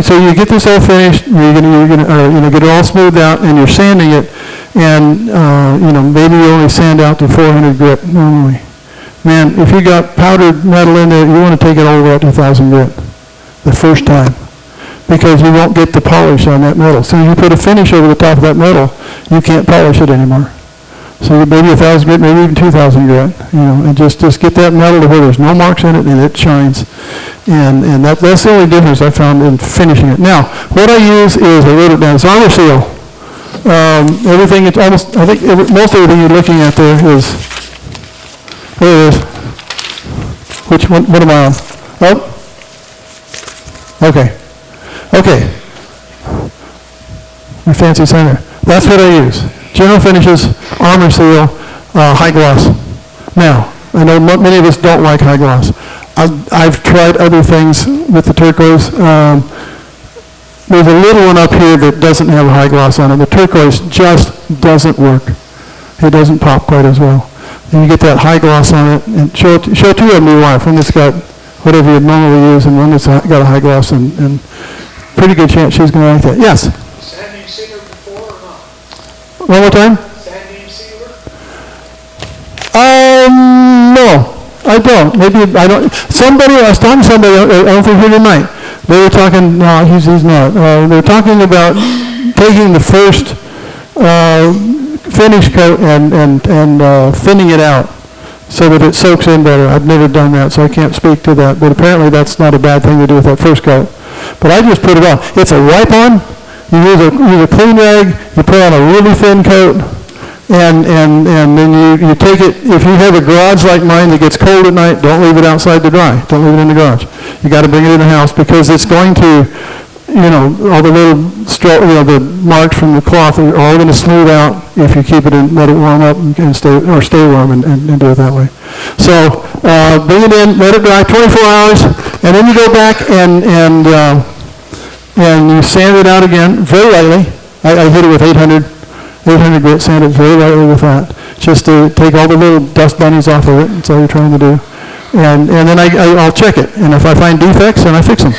so you get this all finished, you're gonna get it all smoothed out, and you're sanding it, and maybe you only sand out to 400 grit normally. Man, if you got powdered metal in there, you want to take it all the way up to 1,000 grit the first time, because you won't get the polish on that metal. So you put a finish over the top of that metal, you can't polish it anymore. So maybe 1,000 grit, maybe even 2,000 grit, and just get that metal to where there's no marks in it and it shines. And that's the only difference I found in finishing it. Now, what I use is I wrote it down. It's armor seal. Everything, it's almost, I think most everything you're looking at there is, there it is. Which one, what am I on? Oh. Okay. My fancy center. That's what I use. General Finishes, Armor Seal, High Gloss. Now, I know many of us don't like high gloss. I've tried other things with the turquoise. There's a little one up here that doesn't have a high gloss on it. The turquoise just doesn't work. It doesn't pop quite as well. And you get that high gloss on it, and show two of them to your wife. One that's got whatever you'd normally use, and one that's got a high gloss, and pretty good chance she's going to like that. Yes? Sanding sealer before or not? One more time? Sanding sealer? No, I don't. Maybe I don't. I was talking to somebody, I don't think here tonight. They were talking, no, he's not. They were talking about taking the first finish coat and thinning it out so that it soaks in better. I've never done that, so I can't speak to that. But apparently that's not a bad thing to do with that first coat. But I just put it on. It's a wipe-on. You use a clean rag. You put on a really thin coat. And then you take it, if you have a garage like mine that gets cold at night, don't leave it outside to dry. Don't leave it in the garage. You got to bring it in the house because it's going to, all the little the marks from the cloth are all going to smooth out if you keep it and let it warm up and stay warm and do it that way. So bring it in, let it dry 24 hours, and then you go back and you sand it out again very lightly. I hit it with 800 grit, sand it very lightly with that, just to take all the little dust bunnies off of it. That's all you're trying to do. And then I'll check it, and if I find defects, then I fix them.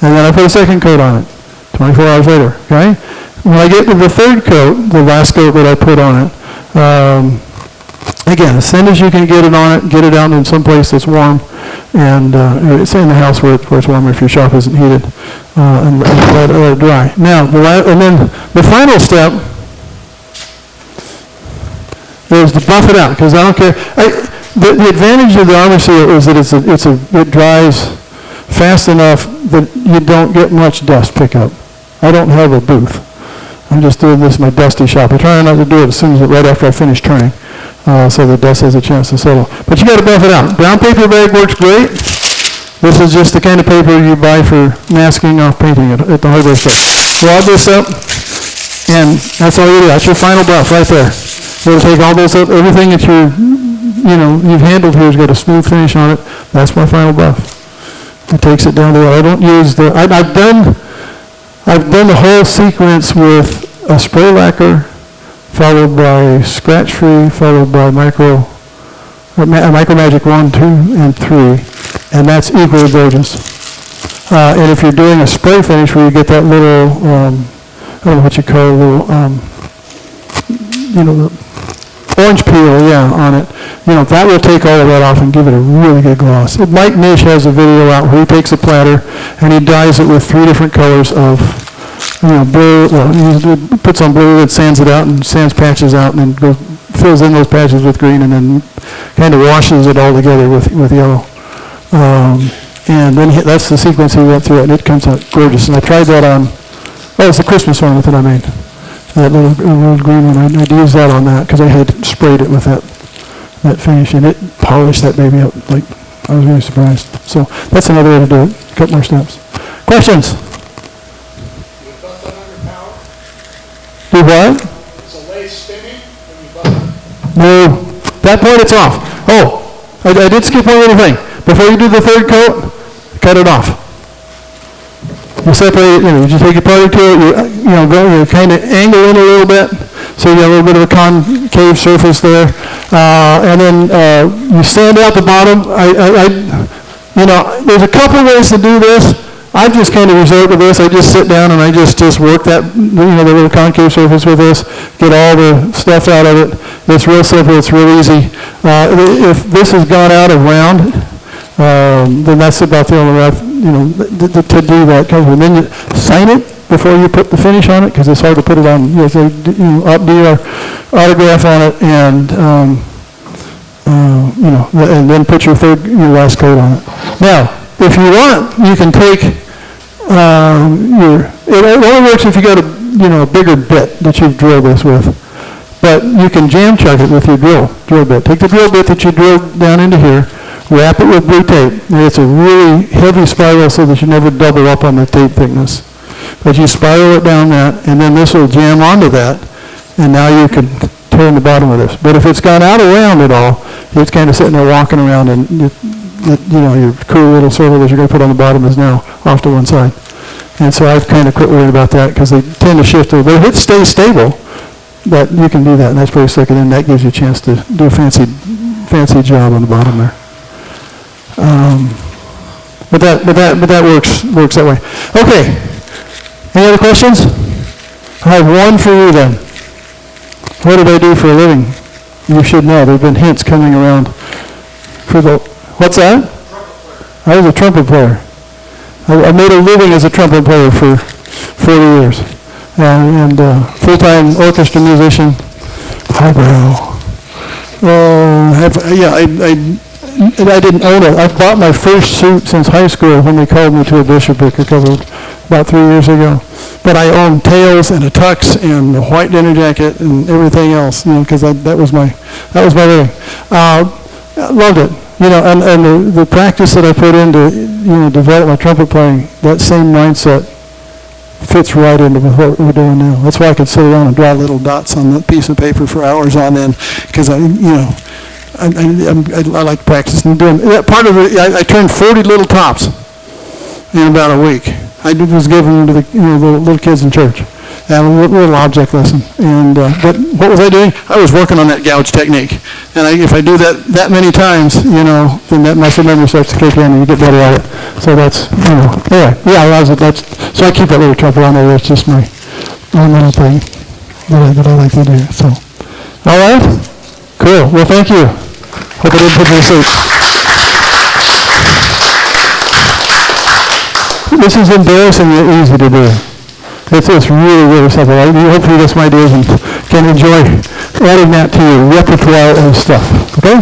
And then I put a second coat on it, 24 hours later, okay? When I get to the third coat, the last coat that I put on it, again, as thin as you can get it on it, get it out in some place that's warm, and it's in the house where it's warmer if your shop isn't heated, and let it dry. Now, and then the final step is to buff it out, because I don't care. The advantage of the Armor Seal is that it dries fast enough that you don't get much dust pickup. I don't have a booth. I'm just doing this in my dusty shop. I try not to do it as soon as, right after I finish turning, so the dust has a chance to settle. But you got to buff it out. Brown paper bag works great. This is just the kind of paper you buy for masking off painting at the hardware store. Wad this up, and that's all you do. That's your final buff right there. It'll take all those up, everything that you've handled here has got a smooth finish on it. That's my final buff. It takes it down to I don't use the, I've done the whole sequence with a spray lacquer, followed by scratch free, followed by Micro Magic 1, 2, and 3, and that's equally gorgeous. And if you're doing a spray finish where you get that little, I don't know what you call it, the orange peel, on it, that will take all of that off and give it a really good gloss. Mike Nish has a video out where he takes a platter and he dyes it with 3 different colors of, blue, he puts on blue and sands it out and sands patches out and then fills in those patches with green and then kind of washes it all together with yellow. And then that's the sequence he went through, and it comes out gorgeous. And I tried that on, it's a Christmas ornament that I made. That little green one, I'd use that on that because I had sprayed it with that finish, and it polished that baby up like I was really surprised. So that's another way to do it. A couple more steps. Questions? You buff that under power? Do what? Is the lathe spinning when you buff it? No. That point it's off. Oh, I did skip one little thing. Before you do the third coat, cut it off. You separate it, you just take your party tool, you kind of angle in a little bit, so you have a little bit of a concave surface there, and then you sand out the bottom. There's a couple ways to do this. I've just kind of resort to this. I just sit down and I just work that, the little concave surface with this, get all the stuff out of it. It's real simple. It's real easy. If this has gone out of round, then that's about the only way, to do that. And then you sign it before you put the finish on it, because it's hard to put it on. Do your autograph on it, and and then put your last coat on it. Now, if you want, you can take it only works if you got a bigger bit that you've drilled this with. But you can jam chuck it with your drill bit. Take the drill bit that you drilled down into here, wrap it with blue tape. And it's a really heavy spiral so that you never double up on the tape thickness. But you spiral it down that, and then this will jam onto that, and now you can turn the bottom of this. But if it's gone out around at all, it's kind of sitting there walking around, and your cool little circle that you're going to put on the bottom is now off to one side. And so I've kind of quit worrying about that because they tend to shift over. But if it stays stable, but you can do that, and that's pretty slick, and then that gives you a chance to do a fancy job on the bottom there. But that works that way. Okay. Any other questions? I have one for you then. What did I do for a living? You should know. There have been hints coming around for the. What's that? I was a trumpet player. I made a living as a trumpet player for 40 years. And full-time orchestra musician, highbrow. I didn't own it. I bought my first suit since high school when they called me to a bishopric about 3 years ago. But I owned tails and a tux and a white dinner jacket and everything else, because that was my living. Loved it, and the practice that I put in to develop my trumpet playing, that same mindset fits right into what we're doing now. That's why I could sit around and draw little dots on that piece of paper for hours on end, because I like practicing doing that. Part of it, I turned 40 little tops in about a week. I was giving them to the little kids in church, and a little object lesson. And but what was I doing? I was working on that gouge technique. And if I do that many times, then that muscle memory starts to kick in, and you get better at it. So that's anyway. Yeah, so I keep that little trumpet on there. That's just my own little thing that I like to do. So, all right, cool. Well, thank you. Hope I didn't put you to sleep. This is embarrassingly easy to do. It's really, really simple. Hopefully that's my ideas and can enjoy adding that to your repertoire of stuff. Okay?